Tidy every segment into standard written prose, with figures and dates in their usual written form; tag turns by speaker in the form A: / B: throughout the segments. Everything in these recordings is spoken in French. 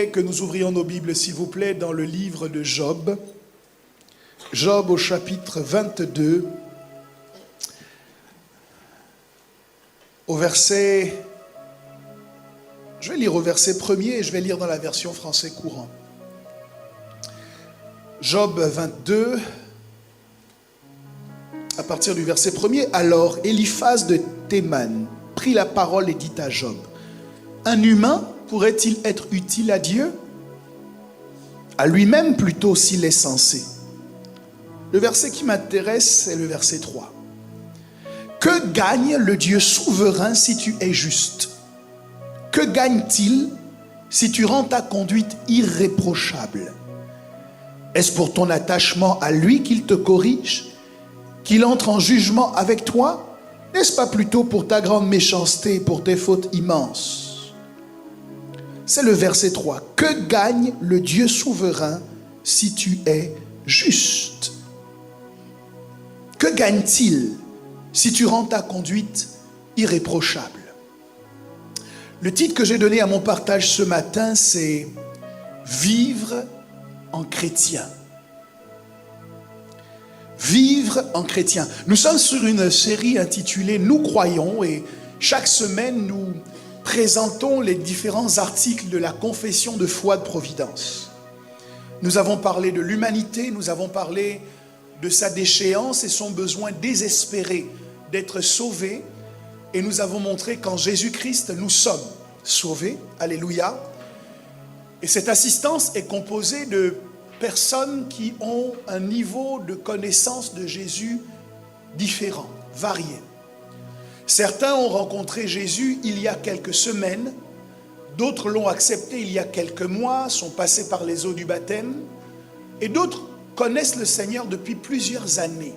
A: J'aimerais que nous ouvrions nos Bibles, s'il vous plaît, dans le livre de Job. Job au chapitre 22, au verset... Je vais lire au verset 1er et je vais lire dans la version français courant. Job 22, à partir du verset 1er. Alors, Eliphaz de Théman prit la parole et dit à Job: un humain pourrait-il être utile à Dieu? À lui-même plutôt s'il est sensé. Le verset qui m'intéresse, c'est le verset 3. Que gagne le Dieu souverain si tu es juste? Que gagne-t-il si tu rends ta conduite irréprochable? Est-ce pour ton attachement à lui qu'il te corrige, qu'il entre en jugement avec toi? N'est-ce pas plutôt pour ta grande méchanceté, pour tes fautes immenses? C'est le verset 3. Que gagne le Dieu souverain si tu es juste? Que gagne-t-il si tu rends ta conduite irréprochable? Le titre que j'ai donné à mon partage ce matin, c'est « Vivre en chrétien ». Vivre en chrétien. Nous sommes sur une série intitulée « Nous croyons » et chaque semaine, nous présentons les différents articles de la confession de foi de Providence. Nous avons parlé de l'humanité, nous avons parlé de sa déchéance et son besoin désespéré d'être sauvé. Et nous avons montré qu'en Jésus-Christ, nous sommes sauvés. Alléluia. Et cette assistance est composée de personnes qui ont un niveau de connaissance de Jésus différent, varié. Certains ont rencontré Jésus il y a quelques semaines, d'autres l'ont accepté il y a quelques mois, sont passés par les eaux du baptême, et d'autres connaissent le Seigneur depuis plusieurs années.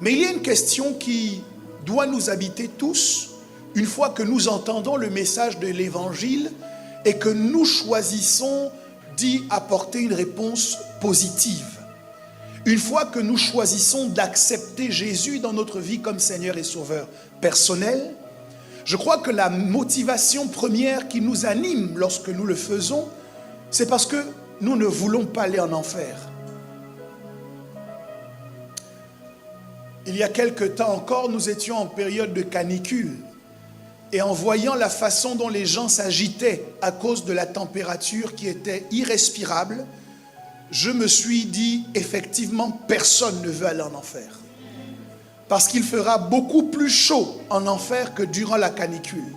A: Mais il y a une question qui doit nous habiter tous, une fois que nous entendons le message de l'Évangile et que nous choisissons d'y apporter une réponse positive. Une fois que nous choisissons d'accepter Jésus dans notre vie comme Seigneur et Sauveur personnel, je crois que la motivation première qui nous anime lorsque nous le faisons, c'est parce que nous ne voulons pas aller en enfer. Il y a quelque temps encore, nous étions en période de canicule. Et en voyant la façon dont les gens s'agitaient à cause de la température qui était irrespirable, je me suis dit, effectivement, personne ne veut aller en enfer. Parce qu'il fera beaucoup plus chaud en enfer que durant la canicule.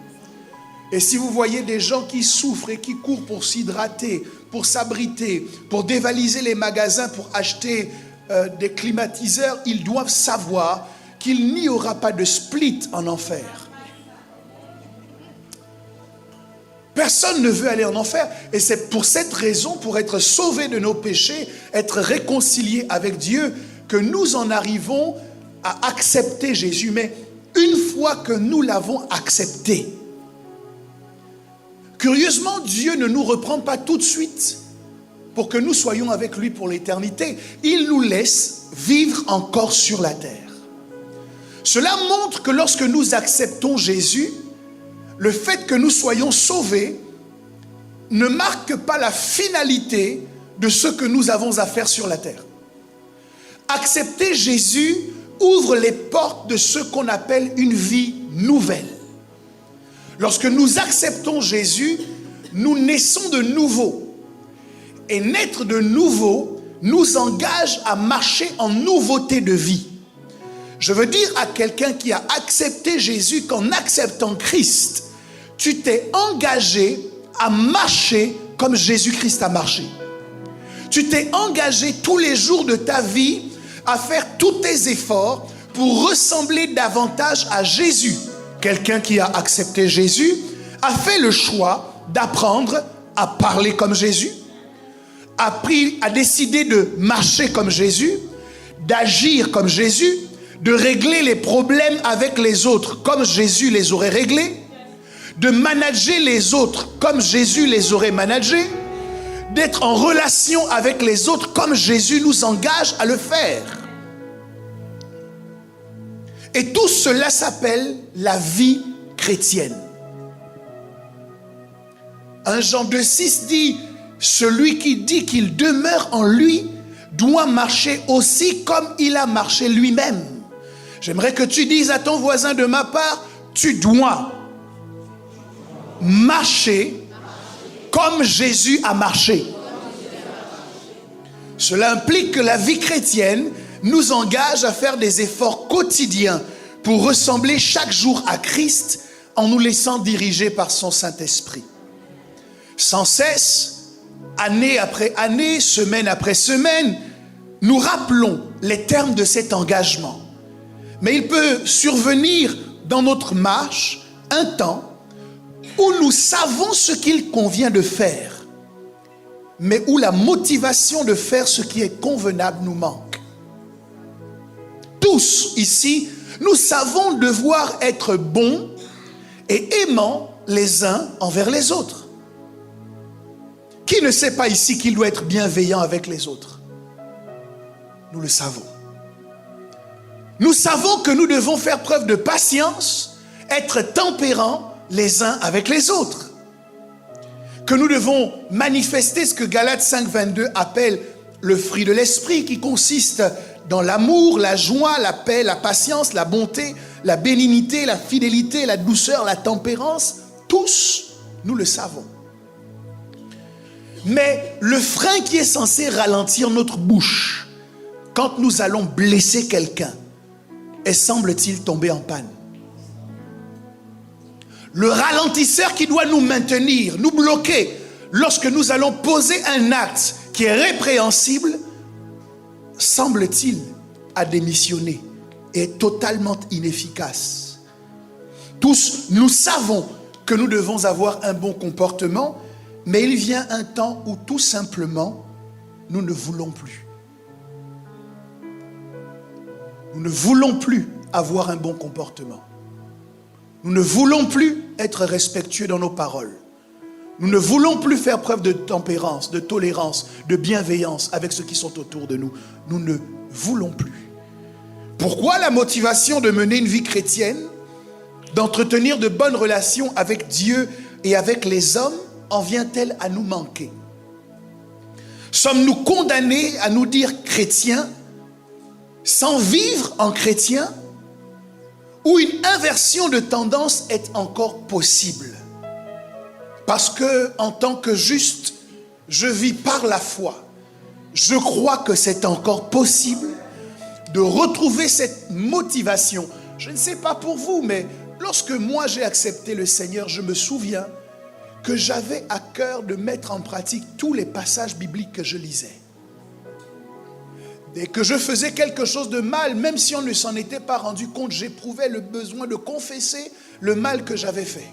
A: Et si vous voyez des gens qui souffrent et qui courent pour s'hydrater, pour s'abriter, pour dévaliser les magasins, pour acheter des climatiseurs, ils doivent savoir qu'il n'y aura pas de split en enfer. Personne ne veut aller en enfer. Et c'est pour cette raison, pour être sauvé de nos péchés, être réconcilié avec Dieu, que nous en arrivons à accepter Jésus. Mais une fois que nous l'avons accepté, curieusement, Dieu ne nous reprend pas tout de suite pour que nous soyons avec lui pour l'éternité. Il nous laisse vivre encore sur la terre. Cela montre que lorsque nous acceptons Jésus, le fait que nous soyons sauvés ne marque pas la finalité de ce que nous avons à faire sur la terre. Accepter Jésus ouvre les portes de ce qu'on appelle une vie nouvelle. Lorsque nous acceptons Jésus, nous naissons de nouveau. Et naître de nouveau nous engage à marcher en nouveauté de vie. Je veux dire à quelqu'un qui a accepté Jésus qu'en acceptant Christ, tu t'es engagé à marcher comme Jésus-Christ a marché. Tu t'es engagé tous les jours de ta vie à faire tous tes efforts pour ressembler davantage à Jésus. Quelqu'un qui a accepté Jésus a fait le choix d'apprendre à parler comme Jésus, a décidé de marcher comme Jésus, d'agir comme Jésus, de régler les problèmes avec les autres comme Jésus les aurait réglés, de manager les autres comme Jésus les aurait managés, d'être en relation avec les autres comme Jésus nous engage à le faire. Et tout cela s'appelle la vie chrétienne. 1 Jean 2,6 dit, celui qui dit qu'il demeure en lui doit marcher aussi comme il a marché lui-même. J'aimerais que tu dises à ton voisin de ma part, tu dois marcher comme Jésus a marché. Cela implique que la vie chrétienne nous engage à faire des efforts quotidiens pour ressembler chaque jour à Christ en nous laissant diriger par son Saint-Esprit. Sans cesse, année après année, semaine après semaine, nous rappelons les termes de cet engagement. Mais il peut survenir dans notre marche un temps où nous savons ce qu'il convient de faire, mais où la motivation de faire ce qui est convenable nous manque. Tous ici, nous savons devoir être bons et aimants les uns envers les autres. Qui ne sait pas ici qu'il doit être bienveillant avec les autres? Nous le savons. Nous savons que nous devons faire preuve de patience, être tempérants les uns avec les autres. Que nous devons manifester ce que Galates 5,22 appelle le fruit de l'esprit, qui consiste dans l'amour, la joie, la paix, la patience, la bonté, la bénignité, la fidélité, la douceur, la tempérance. Tous, nous le savons. Mais le frein qui est censé ralentir notre bouche quand nous allons blesser quelqu'un est, semble-t-il, tombé en panne. Le ralentisseur qui doit nous maintenir, nous bloquer lorsque nous allons poser un acte qui est répréhensible, semble-t-il, a démissionné et est totalement inefficace. Tous, nous savons que nous devons avoir un bon comportement, mais il vient un temps où tout simplement, nous ne voulons plus. Nous ne voulons plus avoir un bon comportement. Nous ne voulons plus être respectueux dans nos paroles. Nous ne voulons plus faire preuve de tempérance, de tolérance, de bienveillance avec ceux qui sont autour de nous. Nous ne voulons plus. Pourquoi la motivation de mener une vie chrétienne, d'entretenir de bonnes relations avec Dieu et avec les hommes, en vient-elle à nous manquer? Sommes-nous condamnés à nous dire chrétiens sans vivre en chrétien, ou une inversion de tendance est encore possible? Parce que, en tant que juste, je vis par la foi. Je crois que c'est encore possible de retrouver cette motivation. Je ne sais pas pour vous, mais lorsque moi j'ai accepté le Seigneur, je me souviens que j'avais à cœur de mettre en pratique tous les passages bibliques que je lisais. Dès que je faisais quelque chose de mal, même si on ne s'en était pas rendu compte, j'éprouvais le besoin de confesser le mal que j'avais fait.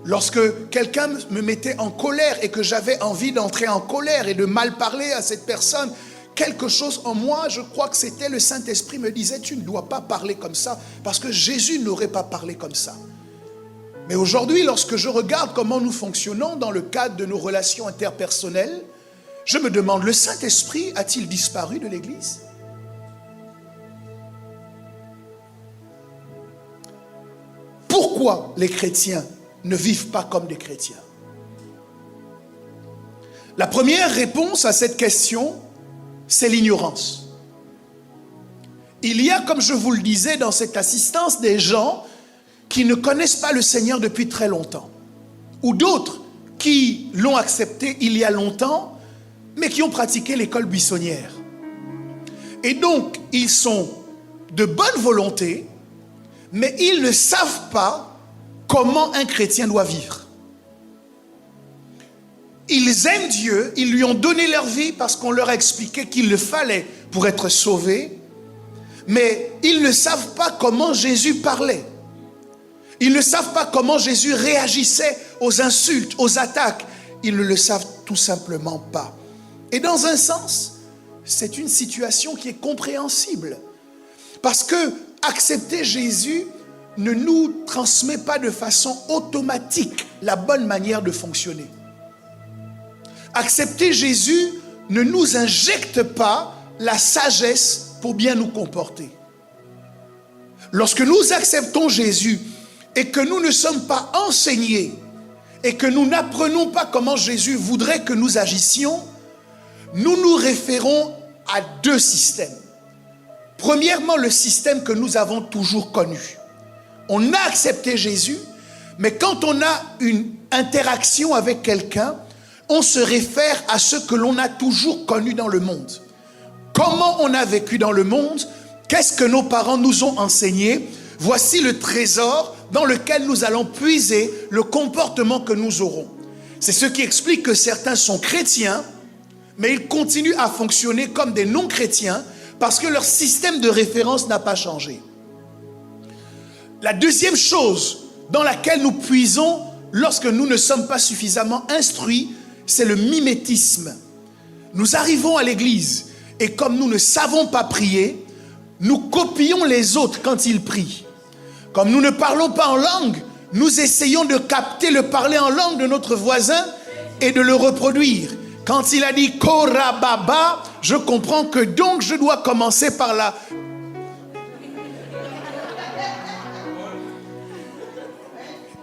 A: Lorsque quelqu'un me mettait en colère et que j'avais envie d'entrer en colère et de mal parler à cette personne, quelque chose en moi, je crois que c'était le Saint-Esprit me disait, tu ne dois pas parler comme ça, parce que Jésus n'aurait pas parlé comme ça. Mais aujourd'hui, lorsque je regarde comment nous fonctionnons dans le cadre de nos relations interpersonnelles, je me demande, le Saint-Esprit a-t-il disparu de l'Église? Pourquoi les chrétiens ne vivent pas comme des chrétiens? La première réponse à cette question, c'est l'ignorance. Il y a, comme je vous le disais, dans cette assistance, des gens qui ne connaissent pas le Seigneur depuis très longtemps, ou d'autres qui l'ont accepté il y a longtemps, mais qui ont pratiqué l'école buissonnière. Et donc, ils sont de bonne volonté, mais ils ne savent pas comment un chrétien doit vivre. Ils aiment Dieu, ils lui ont donné leur vie parce qu'on leur a expliqué qu'il le fallait pour être sauvés, mais ils ne savent pas comment Jésus parlait. Ils ne savent pas comment Jésus réagissait aux insultes, aux attaques. Ils ne le savent tout simplement pas. Et dans un sens, c'est une situation qui est compréhensible. Parce que accepter Jésus ne nous transmet pas de façon automatique la bonne manière de fonctionner. Accepter Jésus ne nous injecte pas la sagesse pour bien nous comporter. Lorsque nous acceptons Jésus et que nous ne sommes pas enseignés et que nous n'apprenons pas comment Jésus voudrait que nous agissions, nous nous référons à deux systèmes. Premièrement, le système que nous avons toujours connu. On a accepté Jésus, mais quand on a une interaction avec quelqu'un, on se réfère à ce que l'on a toujours connu dans le monde. Comment on a vécu dans le monde? Qu'est-ce que nos parents nous ont enseigné? Voici le trésor dans lequel nous allons puiser le comportement que nous aurons. C'est ce qui explique que certains sont chrétiens, mais ils continuent à fonctionner comme des non-chrétiens parce que leur système de référence n'a pas changé. La deuxième chose dans laquelle nous puisons lorsque nous ne sommes pas suffisamment instruits, c'est le mimétisme. Nous arrivons à l'église et comme nous ne savons pas prier, nous copions les autres quand ils prient. Comme nous ne parlons pas en langue, nous essayons de capter le parler en langue de notre voisin et de le reproduire. Quand il a dit « Korababa », je comprends que donc je dois commencer par la...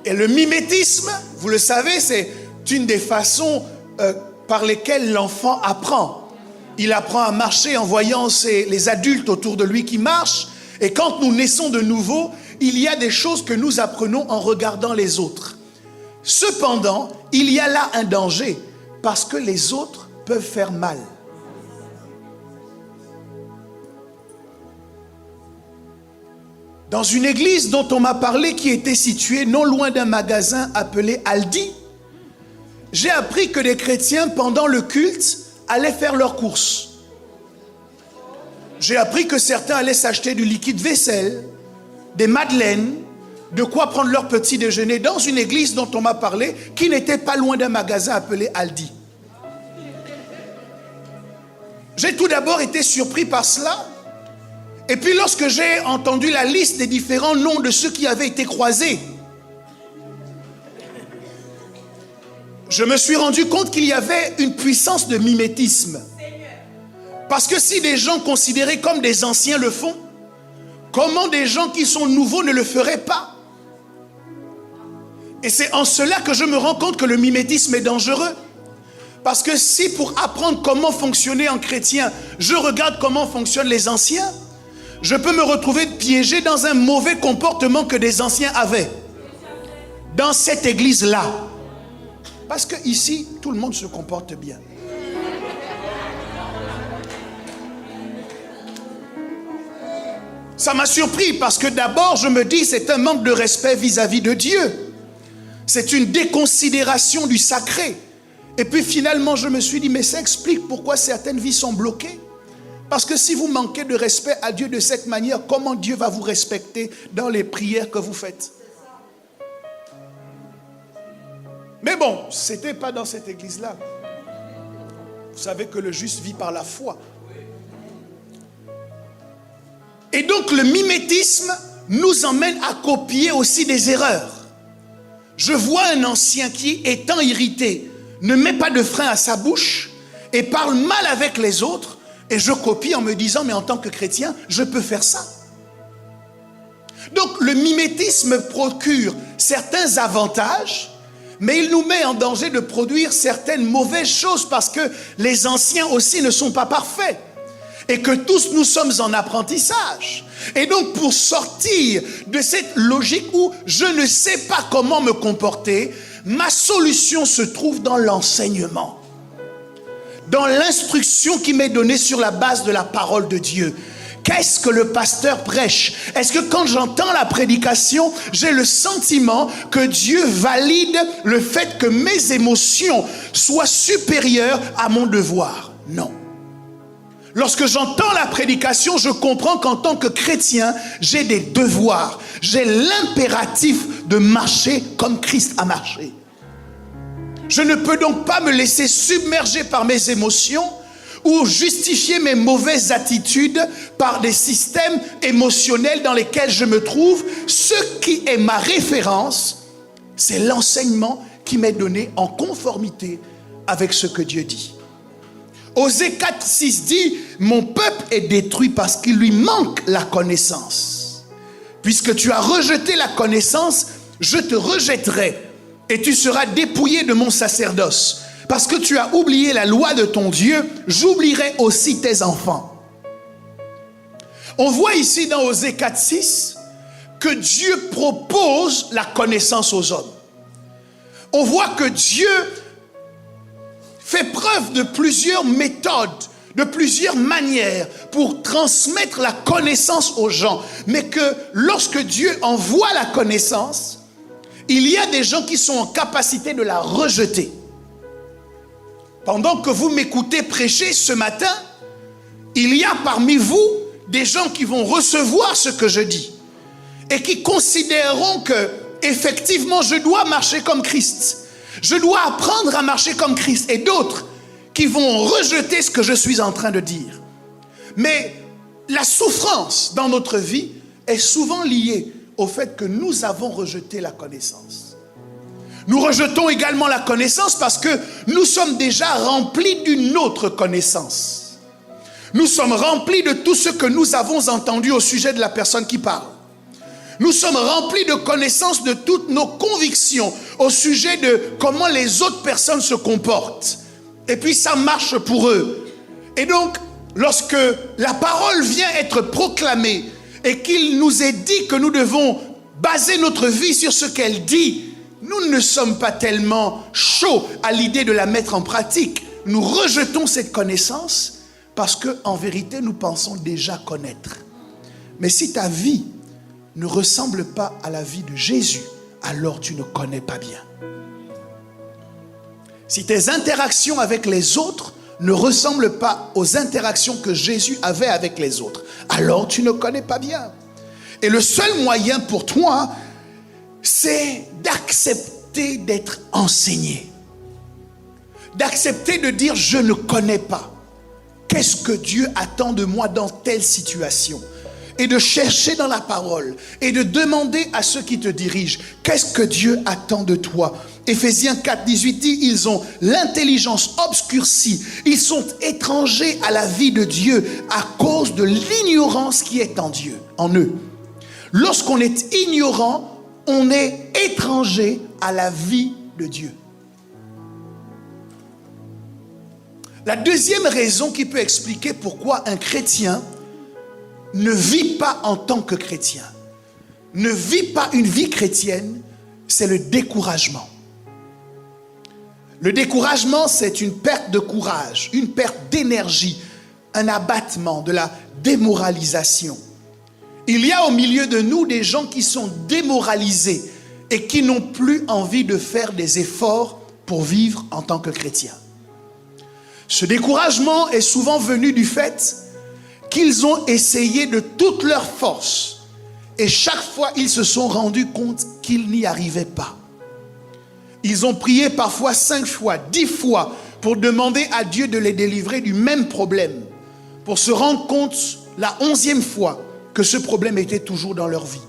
A: Et le mimétisme, vous le savez, c'est une des façons par lesquelles l'enfant apprend. Il apprend à marcher en voyant les adultes autour de lui qui marchent. Et quand nous naissons de nouveau, il y a des choses que nous apprenons en regardant les autres. Cependant, il y a là un danger, parce que les autres peuvent faire mal. Dans une église dont on m'a parlé, qui était située non loin d'un magasin appelé Aldi, j'ai appris que des chrétiens, pendant le culte, allaient faire leurs courses. J'ai appris que certains allaient s'acheter du liquide vaisselle, des madeleines, de quoi prendre leur petit déjeuner dans une église dont on m'a parlé, qui n'était pas loin d'un magasin appelé Aldi. J'ai tout d'abord été surpris par cela. Et puis lorsque j'ai entendu la liste des différents noms de ceux qui avaient été croisés, je me suis rendu compte qu'il y avait une puissance de mimétisme. Parce que si des gens considérés comme des anciens le font, comment des gens qui sont nouveaux ne le feraient pas? Et c'est en cela que je me rends compte que le mimétisme est dangereux. Parce que si pour apprendre comment fonctionner en chrétien, je regarde comment fonctionnent les anciens, je peux me retrouver piégé dans un mauvais comportement que des anciens avaient. Dans cette église-là. Parce que ici, tout le monde se comporte bien. Ça m'a surpris parce que d'abord, je me dis, c'est un manque de respect vis-à-vis de Dieu. C'est une déconsidération du sacré. Et puis finalement, je me suis dit, mais ça explique pourquoi certaines vies sont bloquées. Parce que si vous manquez de respect à Dieu de cette manière, comment Dieu va vous respecter dans les prières que vous faites? Mais bon, ce n'était pas dans cette église-là. Vous savez que le juste vit par la foi. Et donc le mimétisme nous emmène à copier aussi des erreurs. Je vois un ancien qui, étant irrité, ne met pas de frein à sa bouche et parle mal avec les autres, et je copie en me disant, mais en tant que chrétien, je peux faire ça. Donc le mimétisme procure certains avantages, mais il nous met en danger de produire certaines mauvaises choses parce que les anciens aussi ne sont pas parfaits. Et que tous nous sommes en apprentissage. Et donc pour sortir de cette logique où je ne sais pas comment me comporter, ma solution se trouve dans l'enseignement. Dans l'instruction qui m'est donnée sur la base de la parole de Dieu. Qu'est-ce que le pasteur prêche? Est-ce que quand j'entends la prédication, j'ai le sentiment que Dieu valide le fait que mes émotions soient supérieures à mon devoir? Non. Lorsque j'entends la prédication, je comprends qu'en tant que chrétien, j'ai des devoirs. J'ai l'impératif de marcher comme Christ a marché. Je ne peux donc pas me laisser submerger par mes émotions ou justifier mes mauvaises attitudes par des systèmes émotionnels dans lesquels je me trouve. Ce qui est ma référence, c'est l'enseignement qui m'est donné en conformité avec ce que Dieu dit. Osée 4, 6 dit, mon peuple est détruit parce qu'il lui manque la connaissance. Puisque tu as rejeté la connaissance, je te rejetterai et tu seras dépouillé de mon sacerdoce. Parce que tu as oublié la loi de ton Dieu, j'oublierai aussi tes enfants. On voit ici dans Osée 4:6 que Dieu propose la connaissance aux hommes. On voit que Dieu fait preuve de plusieurs méthodes, de plusieurs manières pour transmettre la connaissance aux gens. Mais que lorsque Dieu envoie la connaissance, il y a des gens qui sont en capacité de la rejeter. Pendant que vous m'écoutez prêcher ce matin, il y a parmi vous des gens qui vont recevoir ce que je dis et qui considéreront que effectivement je dois marcher comme Christ. Je dois apprendre à marcher comme Christ, et d'autres qui vont rejeter ce que je suis en train de dire. Mais la souffrance dans notre vie est souvent liée au fait que nous avons rejeté la connaissance. Nous rejetons également la connaissance parce que nous sommes déjà remplis d'une autre connaissance. Nous sommes remplis de tout ce que nous avons entendu au sujet de la personne qui parle. Nous sommes remplis de connaissances de toutes nos convictions au sujet de comment les autres personnes se comportent. Et puis ça marche pour eux. Et donc, lorsque la parole vient être proclamée et qu'il nous est dit que nous devons baser notre vie sur ce qu'elle dit, nous ne sommes pas tellement chauds à l'idée de la mettre en pratique. Nous rejetons cette connaissance parce qu'en vérité, nous pensons déjà connaître. Mais si ta vie ne ressemble pas à la vie de Jésus, alors tu ne connais pas bien. Si tes interactions avec les autres ne ressemblent pas aux interactions que Jésus avait avec les autres, alors tu ne connais pas bien. Et le seul moyen pour toi, c'est d'accepter d'être enseigné. D'accepter de dire je ne connais pas. Qu'est-ce que Dieu attend de moi dans telle situation? Et de chercher dans la parole et de demander à ceux qui te dirigent, qu'est-ce que Dieu attend de toi? Éphésiens 4:18 dit, ils ont l'intelligence obscurcie, ils sont étrangers à la vie de Dieu à cause de l'ignorance qui est en Dieu, en eux. Lorsqu'on est ignorant, on est étranger à la vie de Dieu. La deuxième raison qui peut expliquer pourquoi un chrétien ne vit pas en tant que chrétien, ne vit pas une vie chrétienne, c'est le découragement. Le découragement, c'est une perte de courage, une perte d'énergie, un abattement, de la démoralisation. Il y a au milieu de nous des gens qui sont démoralisés et qui n'ont plus envie de faire des efforts pour vivre en tant que chrétien. Ce découragement est souvent venu du fait qu'ils ont essayé de toute leur force et chaque fois ils se sont rendus compte qu'ils n'y arrivaient pas. Ils ont prié parfois 5 fois, 10 fois pour demander à Dieu de les délivrer du même problème, pour se rendre compte la 11e fois que ce problème était toujours dans leur vie.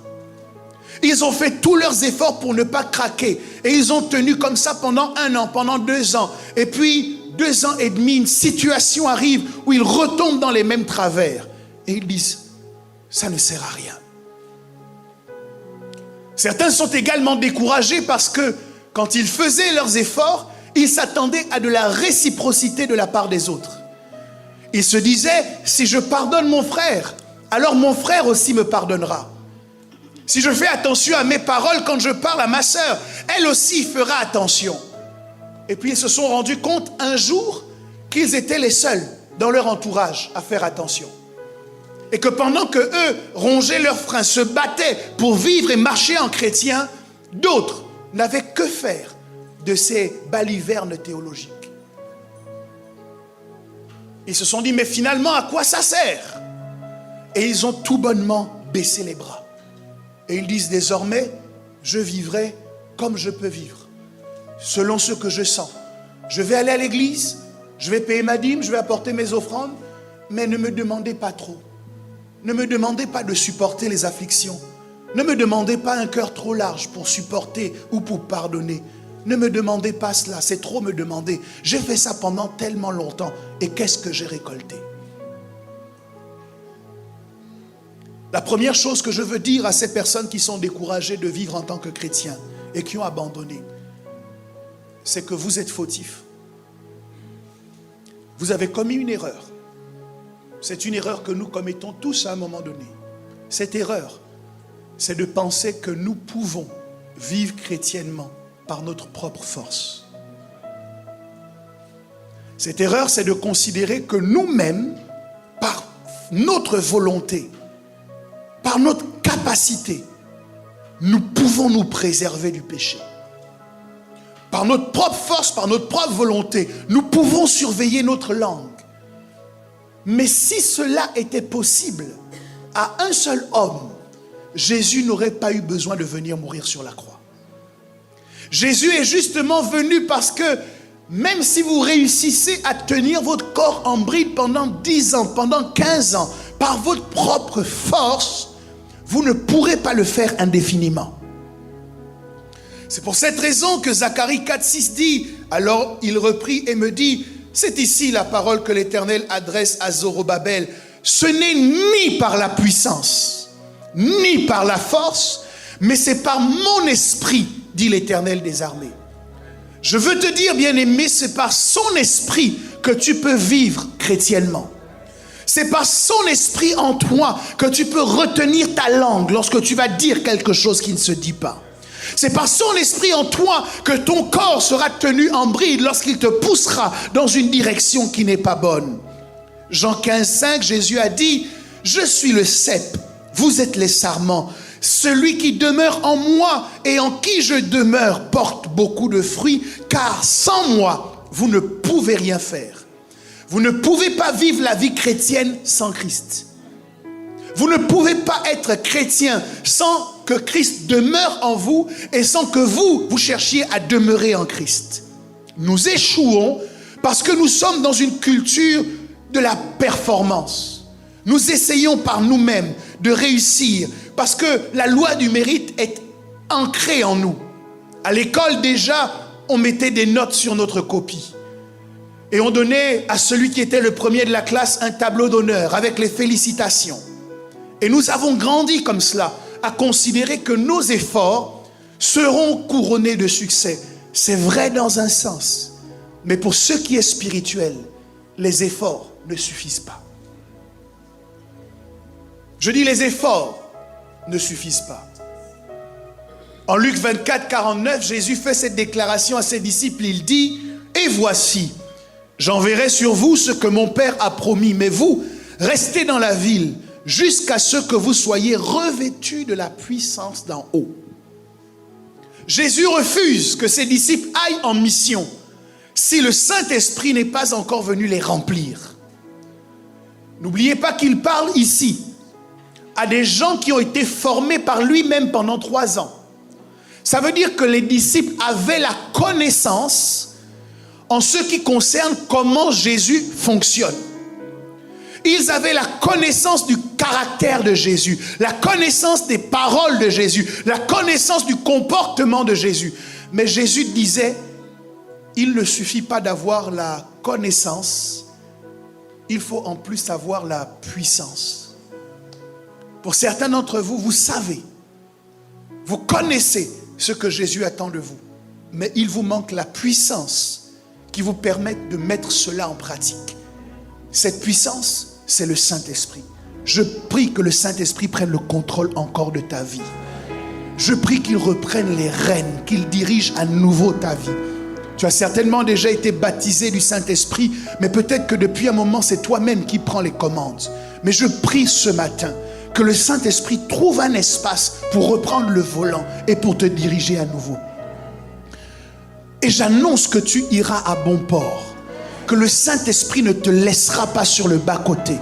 A: Ils ont fait tous leurs efforts pour ne pas craquer et ils ont tenu comme ça pendant 1 an, pendant 2 ans, et puis 2 ans et demi, une situation arrive où ils retombent dans les mêmes travers. Et ils disent, ça ne sert à rien. Certains sont également découragés parce que quand ils faisaient leurs efforts, ils s'attendaient à de la réciprocité de la part des autres. Ils se disaient, si je pardonne mon frère, alors mon frère aussi me pardonnera. Si je fais attention à mes paroles quand je parle à ma sœur, elle aussi fera attention. Et puis ils se sont rendus compte un jour qu'ils étaient les seuls dans leur entourage à faire attention. Et que pendant que eux rongeaient leurs freins, se battaient pour vivre et marcher en chrétien, d'autres n'avaient que faire de ces balivernes théologiques. Ils se sont dit, mais finalement, à quoi ça sert? Et ils ont tout bonnement baissé les bras. Et ils disent désormais, je vivrai comme je peux vivre. Selon ce que je sens. Je vais aller à l'église, je vais payer ma dîme, je vais apporter mes offrandes, mais ne me demandez pas trop. Ne me demandez pas de supporter les afflictions. Ne me demandez pas un cœur trop large pour supporter ou pour pardonner. Ne me demandez pas cela, c'est trop me demander. J'ai fait ça pendant tellement longtemps et qu'est-ce que j'ai récolté? La première chose que je veux dire à ces personnes qui sont découragées de vivre en tant que chrétiens et qui ont abandonné, c'est que vous êtes fautif. Vous avez commis une erreur. C'est une erreur que nous commettons tous à un moment donné. Cette erreur, c'est de penser que nous pouvons vivre chrétiennement par notre propre force. Cette erreur, c'est de considérer que nous-mêmes, par notre volonté, par notre capacité, nous pouvons nous préserver du péché. Par notre propre force, par notre propre volonté, nous pouvons surveiller notre langue. Mais si cela était possible à un seul homme, Jésus n'aurait pas eu besoin de venir mourir sur la croix. Jésus est justement venu parce que même si vous réussissez à tenir votre corps en bride pendant 10 ans, pendant 15 ans, par votre propre force, vous ne pourrez pas le faire indéfiniment. C'est pour cette raison que Zacharie 4,6 dit, alors il reprit et me dit, c'est ici la parole que l'Éternel adresse à Zorobabel. Ce n'est ni par la puissance, ni par la force, mais c'est par mon esprit, dit l'Éternel des armées. Je veux te dire, bien-aimé, c'est par son esprit que tu peux vivre chrétiennement. C'est par son esprit en toi que tu peux retenir ta langue lorsque tu vas dire quelque chose qui ne se dit pas. C'est par son esprit en toi que ton corps sera tenu en bride lorsqu'il te poussera dans une direction qui n'est pas bonne. Jean 15,5, Jésus a dit, « Je suis le cep, vous êtes les sarments. Celui qui demeure en moi et en qui je demeure porte beaucoup de fruits, car sans moi, vous ne pouvez rien faire. » Vous ne pouvez pas vivre la vie chrétienne sans Christ. Vous ne pouvez pas être chrétien sans que Christ demeure en vous et sans que vous cherchiez à demeurer en Christ. Nous échouons parce que nous sommes dans une culture de la performance. Nous essayons par nous-mêmes de réussir parce que la loi du mérite est ancrée en nous. À l'école déjà, on mettait des notes sur notre copie. Et on donnait à celui qui était le premier de la classe un tableau d'honneur avec les félicitations. Et nous avons grandi comme cela, à considérer que nos efforts seront couronnés de succès. C'est vrai dans un sens. Mais pour ce qui est spirituel, les efforts ne suffisent pas. Je dis les efforts ne suffisent pas. En Luc 24, 49, Jésus fait cette déclaration à ses disciples. Il dit, « Et voici, j'enverrai sur vous ce que mon Père a promis, mais vous, restez dans la ville jusqu'à ce que vous soyez revêtus de la puissance d'en haut. » Jésus refuse que ses disciples aillent en mission si le Saint-Esprit n'est pas encore venu les remplir. N'oubliez pas qu'il parle ici à des gens qui ont été formés par lui-même pendant 3 ans. Ça veut dire que les disciples avaient la connaissance en ce qui concerne comment Jésus fonctionne. Ils avaient la connaissance du caractère de Jésus, la connaissance des paroles de Jésus, la connaissance du comportement de Jésus. Mais Jésus disait, il ne suffit pas d'avoir la connaissance, il faut en plus avoir la puissance. Pour certains d'entre vous, vous savez, vous connaissez ce que Jésus attend de vous, mais il vous manque la puissance qui vous permette de mettre cela en pratique. Cette puissance, c'est le Saint-Esprit. Je prie que le Saint-Esprit prenne le contrôle encore de ta vie. Je prie qu'il reprenne les rênes, qu'il dirige à nouveau ta vie. Tu as certainement déjà été baptisé du Saint-Esprit, mais peut-être que depuis un moment, c'est toi-même qui prends les commandes. Mais je prie ce matin que le Saint-Esprit trouve un espace pour reprendre le volant et pour te diriger à nouveau. Et j'annonce que tu iras à bon port. Que le Saint-Esprit ne te laissera pas sur le bas-côté.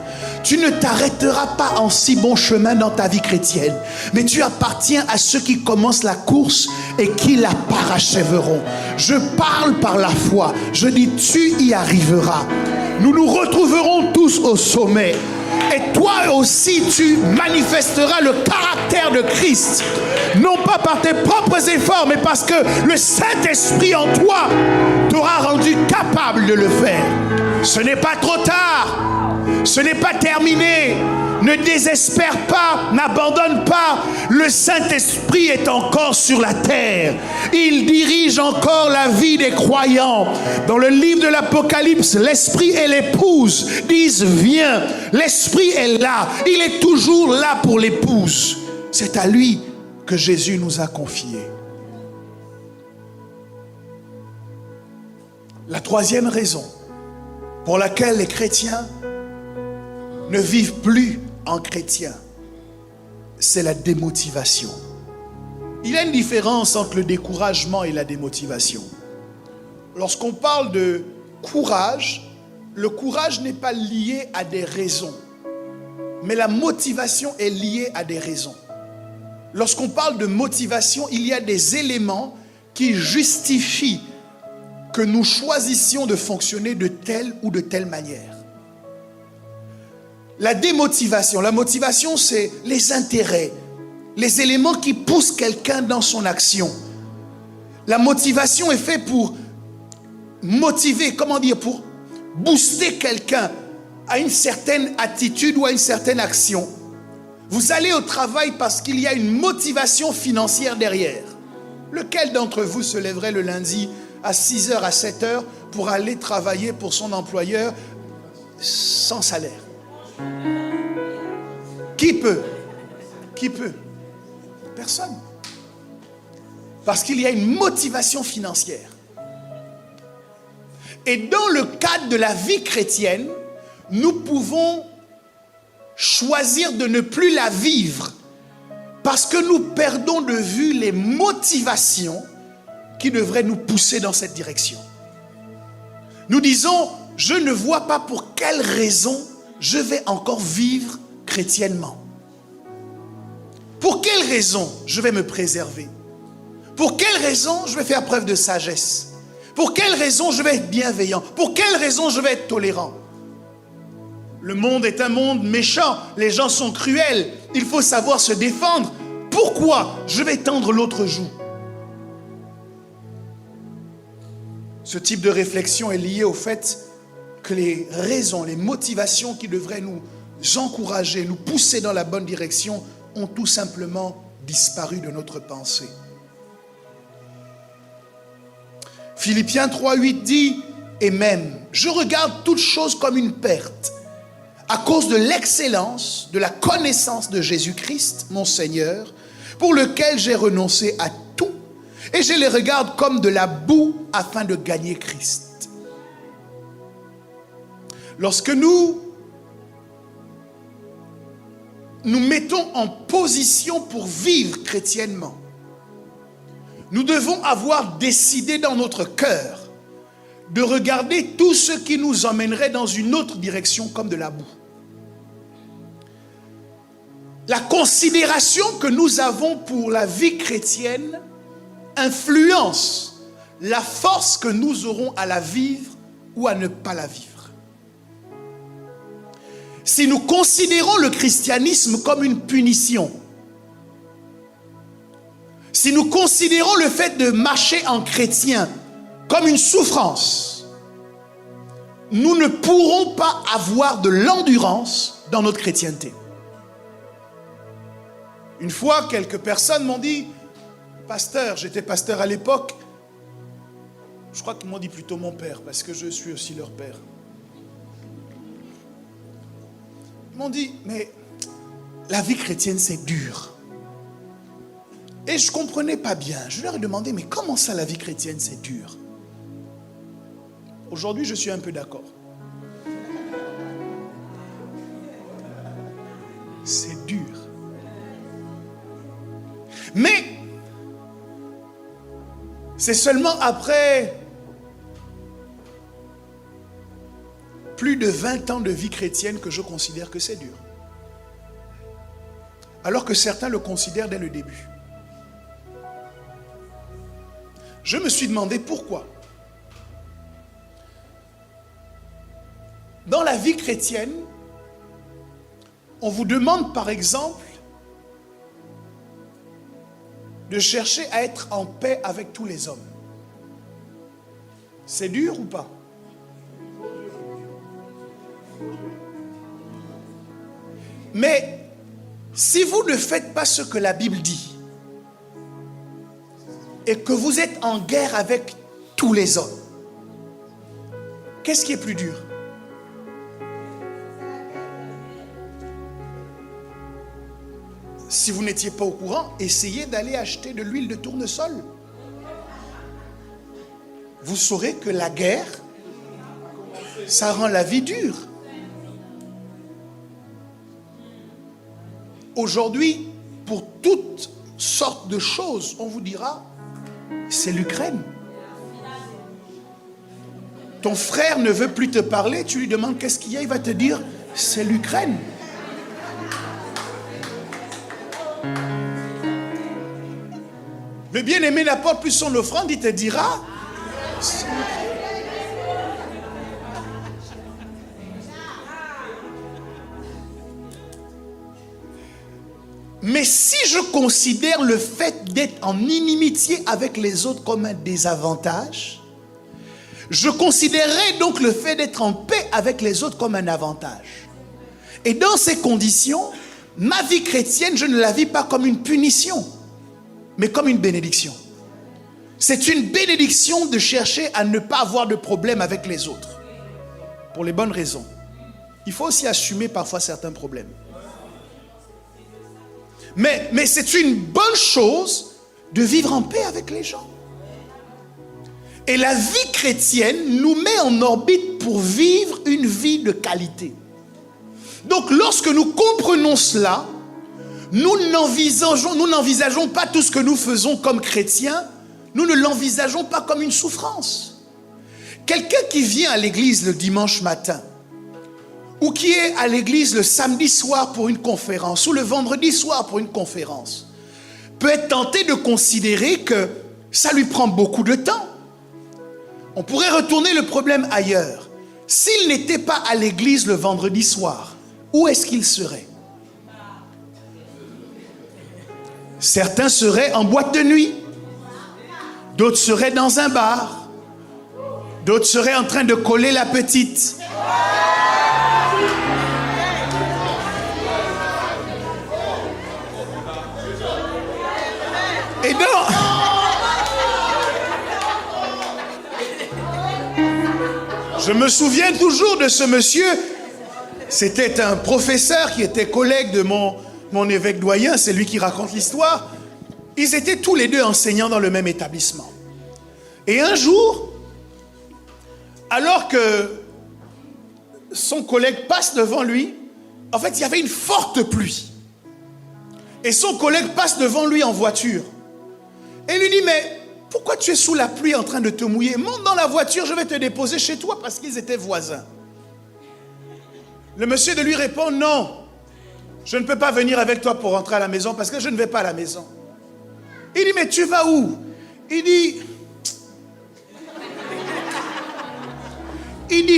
A: Tu ne t'arrêteras pas en si bon chemin dans ta vie chrétienne. Mais tu appartiens à ceux qui commencent la course et qui la parachèveront. Je parle par la foi. Je dis, tu y arriveras. Nous nous retrouverons tous au sommet. Et toi aussi, tu manifesteras le caractère de Christ. Non pas par tes propres efforts, mais parce que le Saint-Esprit en toi t'aura rendu capable de le faire. Ce n'est pas trop tard. Ce n'est pas terminé. Ne désespère pas, n'abandonne pas. Le Saint-Esprit est encore sur la terre. Il dirige encore la vie des croyants. Dans le livre de l'Apocalypse, l'Esprit et l'épouse disent viens. L'Esprit est là. Il est toujours là pour l'épouse. C'est à lui que Jésus nous a confiés. La troisième raison pour laquelle les chrétiens ne vivent plus en chrétien, c'est la démotivation. Il y a une différence entre le découragement et la démotivation. Lorsqu'on parle de courage, le courage n'est pas lié à des raisons, mais la motivation est liée à des raisons. Lorsqu'on parle de motivation, il y a des éléments qui justifient que nous choisissions de fonctionner de telle ou de telle manière. La démotivation, la motivation, c'est les intérêts, les éléments qui poussent quelqu'un dans son action. La motivation est faite pour motiver, pour booster quelqu'un à une certaine attitude ou à une certaine action. Vous allez au travail parce qu'il y a une motivation financière derrière. Lequel d'entre vous se lèverait le lundi à 6h, à 7h pour aller travailler pour son employeur sans salaire? Qui peut? Qui peut? Personne. Parce qu'il y a une motivation financière. Et dans le cadre de la vie chrétienne, nous pouvons choisir de ne plus la vivre parce que nous perdons de vue les motivations qui devraient nous pousser dans cette direction. Nous disons, je ne vois pas pour quelle raison je vais encore vivre chrétiennement. Pour quelle raison je vais me préserver? Pour quelle raison je vais faire preuve de sagesse? Pour quelle raison je vais être bienveillant? Pour quelle raison je vais être tolérant? Le monde est un monde méchant, les gens sont cruels, il faut savoir se défendre. Pourquoi je vais tendre l'autre joue? Ce type de réflexion est lié au fait que les raisons, les motivations qui devraient nous encourager, nous pousser dans la bonne direction ont tout simplement disparu de notre pensée. Philippiens 3:8 dit « Et même, je regarde toute chose comme une perte, à cause de l'excellence, de la connaissance de Jésus-Christ, mon Seigneur, pour lequel j'ai renoncé à tout, et je les regarde comme de la boue afin de gagner Christ. » Lorsque nous mettons en position pour vivre chrétiennement, nous devons avoir décidé dans notre cœur de regarder tout ce qui nous emmènerait dans une autre direction comme de la boue. La considération que nous avons pour la vie chrétienne influence la force que nous aurons à la vivre ou à ne pas la vivre. Si nous considérons le christianisme comme une punition, si nous considérons le fait de marcher en chrétien comme une souffrance, nous ne pourrons pas avoir de l'endurance dans notre chrétienté. Une fois, quelques personnes m'ont dit, pasteur, j'étais pasteur à l'époque, je crois qu'ils m'ont dit plutôt mon père, parce que je suis aussi leur père. Ils m'ont dit, mais la vie chrétienne c'est dur. Et je ne comprenais pas bien. Je leur ai demandé, mais comment ça la vie chrétienne c'est dur? Aujourd'hui, je suis un peu d'accord. C'est dur. Mais c'est seulement après plus de 20 ans de vie chrétienne que je considère que c'est dur. Alors que certains le considèrent dès le début. Je me suis demandé pourquoi. Dans la vie chrétienne, on vous demande par exemple de chercher à être en paix avec tous les hommes. C'est dur ou pas? Mais si vous ne faites pas ce que la Bible dit, et que vous êtes en guerre avec tous les hommes, qu'est-ce qui est plus dur? Si vous n'étiez pas au courant, essayez d'aller acheter de l'huile de tournesol. Vous saurez que la guerre, ça rend la vie dure. Aujourd'hui, pour toutes sortes de choses, on vous dira, c'est l'Ukraine. Ton frère ne veut plus te parler, tu lui demandes qu'est-ce qu'il y a, il va te dire, c'est l'Ukraine. Le bien-aimé n'apporte plus son offrande, il te dira, c'est l'Ukraine. Mais si je considère le fait d'être en inimitié avec les autres comme un désavantage, je considérerai donc le fait d'être en paix avec les autres comme un avantage. Et dans ces conditions, ma vie chrétienne, je ne la vis pas comme une punition, mais comme une bénédiction. C'est une bénédiction de chercher à ne pas avoir de problème avec les autres, pour les bonnes raisons. Il faut aussi assumer parfois certains problèmes. Mais c'est une bonne chose de vivre en paix avec les gens. Et la vie chrétienne nous met en orbite pour vivre une vie de qualité. Donc lorsque nous comprenons cela, nous n'envisageons pas tout ce que nous faisons comme chrétiens, nous ne l'envisageons pas comme une souffrance. Quelqu'un qui vient à l'église le dimanche matin, ou qui est à l'église le samedi soir pour une conférence, ou le vendredi soir pour une conférence, peut être tenté de considérer que ça lui prend beaucoup de temps. On pourrait retourner le problème ailleurs. S'il n'était pas à l'église le vendredi soir, où est-ce qu'il serait? Certains seraient en boîte de nuit, d'autres seraient dans un bar, d'autres seraient en train de coller la petite. Et donc, je me souviens toujours de ce monsieur. C'était un professeur qui était collègue de mon évêque doyen, c'est lui qui raconte l'histoire. Ils étaient tous les deux enseignants dans le même établissement. Et un jour, alors que son collègue passe devant lui, en fait, il y avait une forte pluie. Et son collègue passe devant lui en voiture. Et lui dit, mais pourquoi tu es sous la pluie en train de te mouiller? Monte dans la voiture, je vais te déposer chez toi, parce qu'ils étaient voisins. Le monsieur de lui répond, non, je ne peux pas venir avec toi pour rentrer à la maison, parce que je ne vais pas à la maison. Il dit, mais tu vas où? Il dit,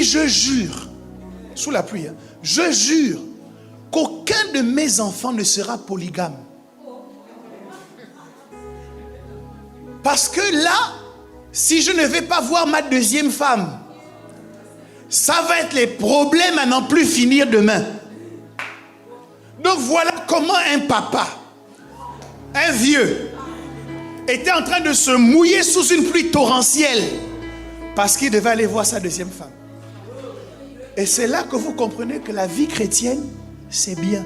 A: je jure, sous la pluie, hein, je jure qu'aucun de mes enfants ne sera polygame. Parce que là, si je ne vais pas voir ma deuxième femme, ça va être les problèmes à n'en plus finir demain. Donc voilà comment un papa, un vieux, était en train de se mouiller sous une pluie torrentielle parce qu'il devait aller voir sa deuxième femme. Et c'est là que vous comprenez que la vie chrétienne, c'est bien.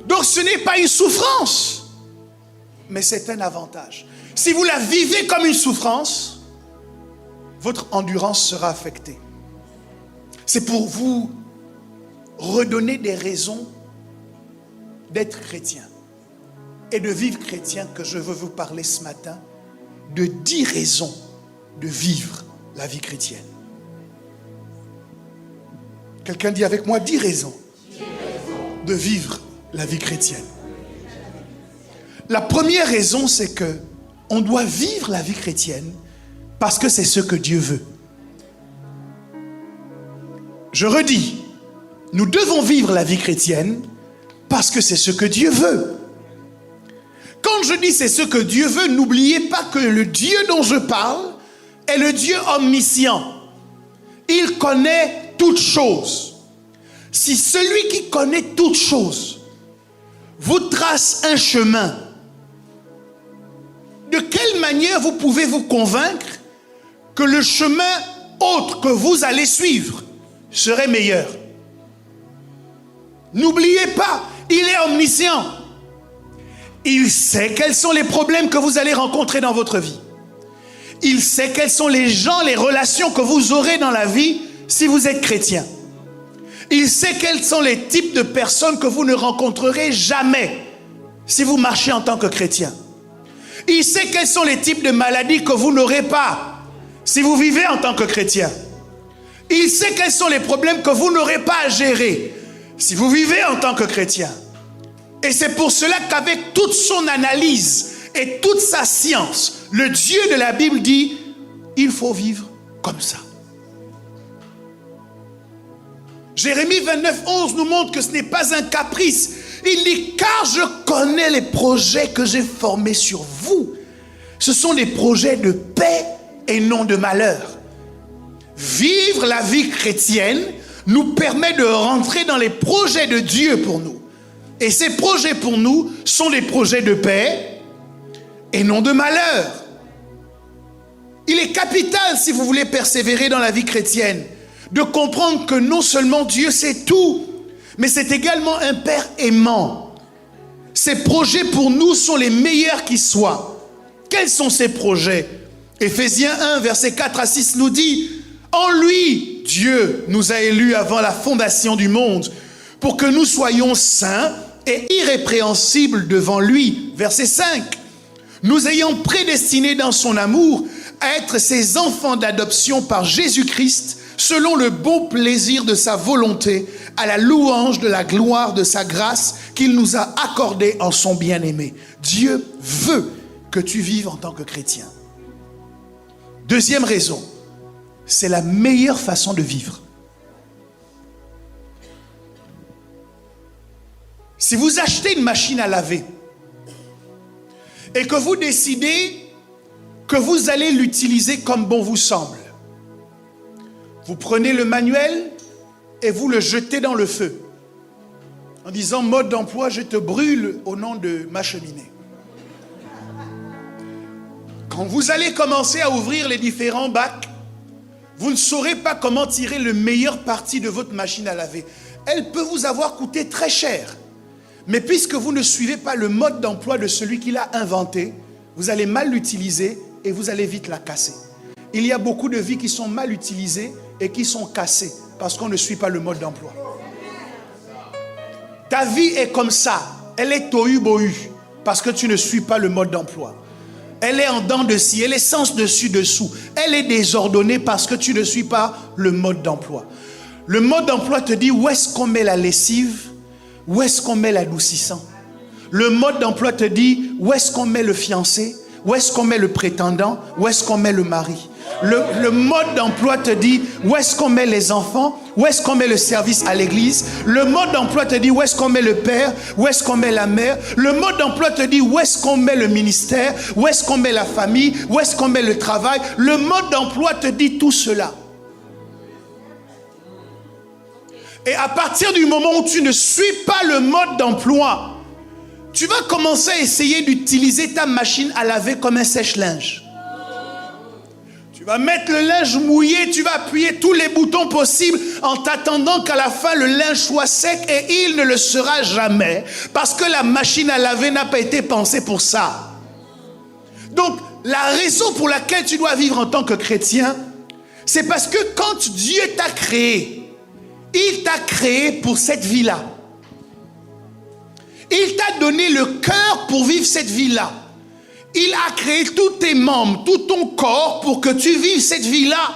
A: Donc ce n'est pas une souffrance, mais c'est un avantage. Si vous la vivez comme une souffrance, votre endurance sera affectée. C'est pour vous redonner des raisons d'être chrétien et de vivre chrétien que je veux vous parler ce matin de 10 raisons de vivre la vie chrétienne. Quelqu'un dit avec moi 10 raisons de vivre la vie chrétienne. La première raison, c'est que on doit vivre la vie chrétienne parce que c'est ce que Dieu veut. Je redis, nous devons vivre la vie chrétienne parce que c'est ce que Dieu veut. Quand je dis c'est ce que Dieu veut, n'oubliez pas que le Dieu dont je parle est le Dieu omniscient. Il connaît toutes choses, si celui qui connaît toutes choses vous trace un chemin, de quelle manière vous pouvez vous convaincre que le chemin autre que vous allez suivre serait meilleur? N'oubliez pas, il est omniscient. Il sait quels sont les problèmes que vous allez rencontrer dans votre vie. Il sait quels sont les gens, les relations que vous aurez dans la vie si vous êtes chrétien. Il sait quels sont les types de personnes que vous ne rencontrerez jamais si vous marchez en tant que chrétien. Il sait quels sont les types de maladies que vous n'aurez pas si vous vivez en tant que chrétien. Il sait quels sont les problèmes que vous n'aurez pas à gérer si vous vivez en tant que chrétien. Et c'est pour cela qu'avec toute son analyse et toute sa science, le Dieu de la Bible dit, il faut vivre comme ça. Jérémie 29, 11 nous montre que ce n'est pas un caprice. Il dit, car je connais les projets que j'ai formés sur vous. Ce sont des projets de paix et non de malheur. Vivre la vie chrétienne nous permet de rentrer dans les projets de Dieu pour nous. Et ces projets pour nous sont des projets de paix et non de malheur. Il est capital, si vous voulez persévérer dans la vie chrétienne, de comprendre que non seulement Dieu sait tout, mais c'est également un Père aimant. Ses projets pour nous sont les meilleurs qui soient. Quels sont ces projets? Éphésiens 1, versets 4 à 6 nous dit, en lui, Dieu nous a élus avant la fondation du monde, pour que nous soyons saints et irrépréhensibles devant lui. Verset 5, nous ayant prédestinés dans son amour à être ses enfants d'adoption par Jésus-Christ, selon le beau plaisir de sa volonté, à la louange de la gloire de sa grâce qu'il nous a accordée en son bien-aimé. Dieu veut que tu vives en tant que chrétien. Deuxième raison, c'est la meilleure façon de vivre. Si vous achetez une machine à laver et que vous décidez que vous allez l'utiliser comme bon vous semble, vous prenez le manuel et vous le jetez dans le feu en disant, mode d'emploi, je te brûle au nom de ma cheminée. Quand vous allez commencer à ouvrir les différents bacs, vous ne saurez pas comment tirer le meilleur parti de votre machine à laver. Elle peut vous avoir coûté très cher. Mais puisque vous ne suivez pas le mode d'emploi de celui qui l'a inventé, vous allez mal l'utiliser et vous allez vite la casser. Il y a beaucoup de vies qui sont mal utilisées et qui sont cassées parce qu'on ne suit pas le mode d'emploi. Ta vie est comme ça. Elle est tohu-bohu parce que tu ne suis pas le mode d'emploi. Elle est en dents de scie, elle est sens dessus dessous. Elle est désordonnée parce que tu ne suis pas le mode d'emploi. Le mode d'emploi te dit où est-ce qu'on met la lessive, où est-ce qu'on met l'adoucissant. Le mode d'emploi te dit où est-ce qu'on met le fiancé, où est-ce qu'on met le prétendant, où est-ce qu'on met le mari. Le mode d'emploi te dit où est-ce qu'on met les enfants, où est-ce qu'on met le service à l'église. Le mode d'emploi te dit où est-ce qu'on met le père, où est-ce qu'on met la mère. Le mode d'emploi te dit où est-ce qu'on met le ministère, où est-ce qu'on met la famille, où est-ce qu'on met le travail. Le mode d'emploi te dit tout cela. Et à partir du moment où tu ne suis pas le mode d'emploi, tu vas commencer à essayer d'utiliser ta machine à laver comme un sèche-linge. Tu vas mettre le linge mouillé, tu vas appuyer tous les boutons possibles en t'attendant qu'à la fin le linge soit sec, et il ne le sera jamais parce que la machine à laver n'a pas été pensée pour ça. Donc la raison pour laquelle tu dois vivre en tant que chrétien, c'est parce que quand Dieu t'a créé, il t'a créé pour cette vie-là. Il t'a donné le cœur pour vivre cette vie-là. Il a créé tous tes membres, tout ton corps pour que tu vives cette vie-là.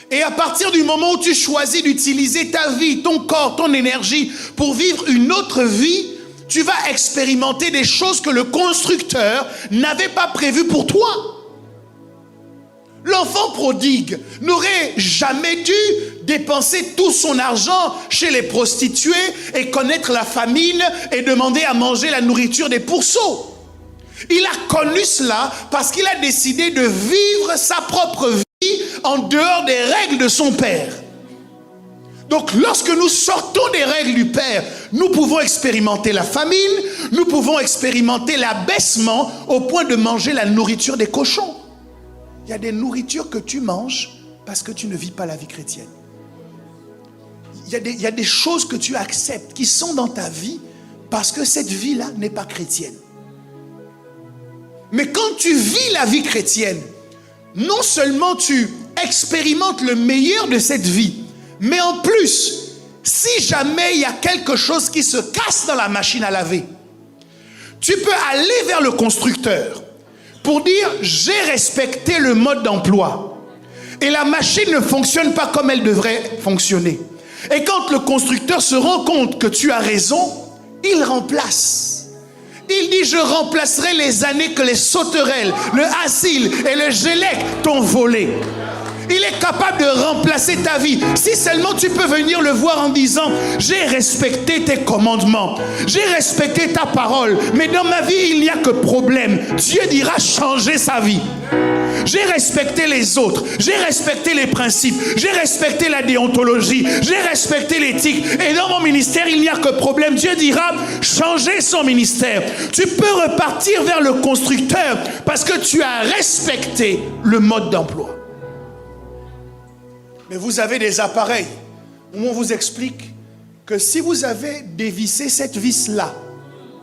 A: Et à partir du moment où tu choisis d'utiliser ta vie, ton corps, ton énergie pour vivre une autre vie, tu vas expérimenter des choses que le constructeur n'avait pas prévues pour toi. L'enfant prodigue n'aurait jamais dû dépenser tout son argent chez les prostituées et connaître la famine et demander à manger la nourriture des pourceaux. Il a connu cela parce qu'il a décidé de vivre sa propre vie en dehors des règles de son père. Donc lorsque nous sortons des règles du Père, nous pouvons expérimenter la famine, nous pouvons expérimenter l'abaissement au point de manger la nourriture des cochons. Il y a des nourritures que tu manges parce que tu ne vis pas la vie chrétienne. Il y a des choses que tu acceptes qui sont dans ta vie parce que cette vie-là n'est pas chrétienne. Mais quand tu vis la vie chrétienne, non seulement tu expérimentes le meilleur de cette vie, mais en plus, si jamais il y a quelque chose qui se casse dans la machine à laver, tu peux aller vers le constructeur pour dire « j'ai respecté le mode d'emploi et la machine ne fonctionne pas comme elle devrait fonctionner ». Et quand le constructeur se rend compte que tu as raison, il remplace. Il dit, je remplacerai les années que les sauterelles, le asile et le gélec t'ont volé. Il est capable de remplacer ta vie. Si seulement tu peux venir le voir en disant, j'ai respecté tes commandements, j'ai respecté ta parole, mais dans ma vie, il n'y a que problème. Dieu dira changer sa vie. J'ai respecté les autres, j'ai respecté les principes, j'ai respecté la déontologie, j'ai respecté l'éthique. Et dans mon ministère, il n'y a que problème. Dieu dira, changer son ministère. Tu peux repartir vers le constructeur parce que tu as respecté le mode d'emploi. Mais vous avez des appareils où on vous explique que si vous avez dévissé cette vis-là,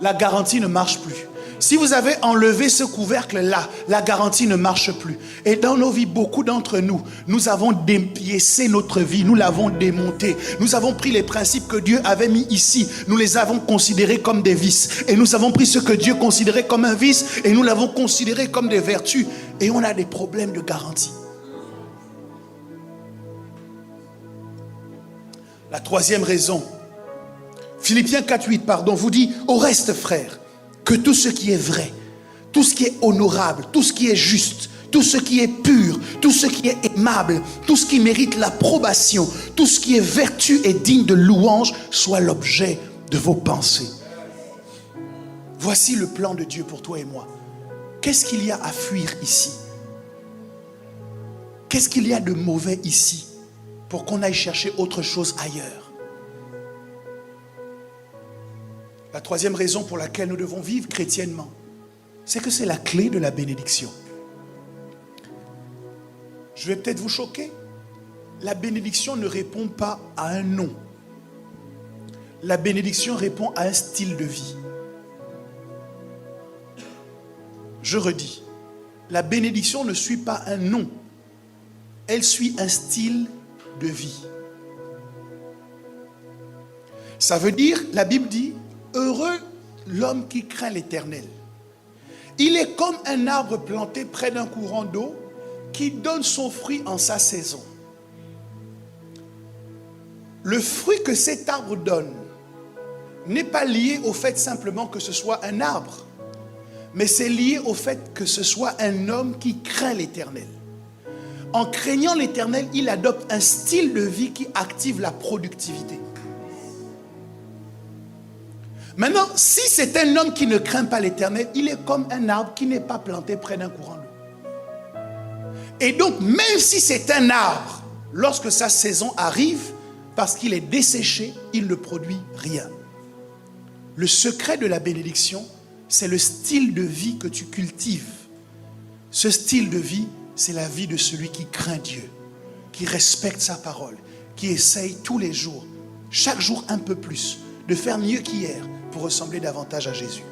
A: la garantie ne marche plus. Si vous avez enlevé ce couvercle-là, la garantie ne marche plus. Et dans nos vies, beaucoup d'entre nous, nous avons dépiécé notre vie, nous l'avons démonté. Nous avons pris les principes que Dieu avait mis ici, nous les avons considérés comme des vices. Et nous avons pris ce que Dieu considérait comme un vice et nous l'avons considéré comme des vertus. Et on a des problèmes de garantie. La troisième raison, Philippiens 4:8, vous dit, au reste, frères, que tout ce qui est vrai, tout ce qui est honorable, tout ce qui est juste, tout ce qui est pur, tout ce qui est aimable, tout ce qui mérite l'approbation, tout ce qui est vertu et digne de louange, soit l'objet de vos pensées. Voici le plan de Dieu pour toi et moi. Qu'est-ce qu'il y a à fuir ici? Qu'est-ce qu'il y a de mauvais ici pour qu'on aille chercher autre chose ailleurs? La troisième raison pour laquelle nous devons vivre chrétiennement, c'est que c'est la clé de la bénédiction. Je vais peut-être vous choquer. La bénédiction ne répond pas à un nom. La bénédiction répond à un style de vie. Je redis, la bénédiction ne suit pas un nom. Elle suit un style de vie. Ça veut dire, la Bible dit, heureux l'homme qui craint l'Éternel. Il est comme un arbre planté près d'un courant d'eau qui donne son fruit en sa saison. Le fruit que cet arbre donne n'est pas lié au fait simplement que ce soit un arbre, mais c'est lié au fait que ce soit un homme qui craint l'Éternel. En craignant l'Éternel, il adopte un style de vie qui active la productivité. Maintenant, si c'est un homme qui ne craint pas l'Éternel, il est comme un arbre qui n'est pas planté près d'un courant d'eau. Et donc, même si c'est un arbre, lorsque sa saison arrive, parce qu'il est desséché, il ne produit rien. Le secret de la bénédiction, c'est le style de vie que tu cultives. Ce style de vie, c'est la vie de celui qui craint Dieu, qui respecte sa parole, qui essaye tous les jours, chaque jour un peu plus, de faire mieux qu'hier, pour ressembler davantage à Jésus.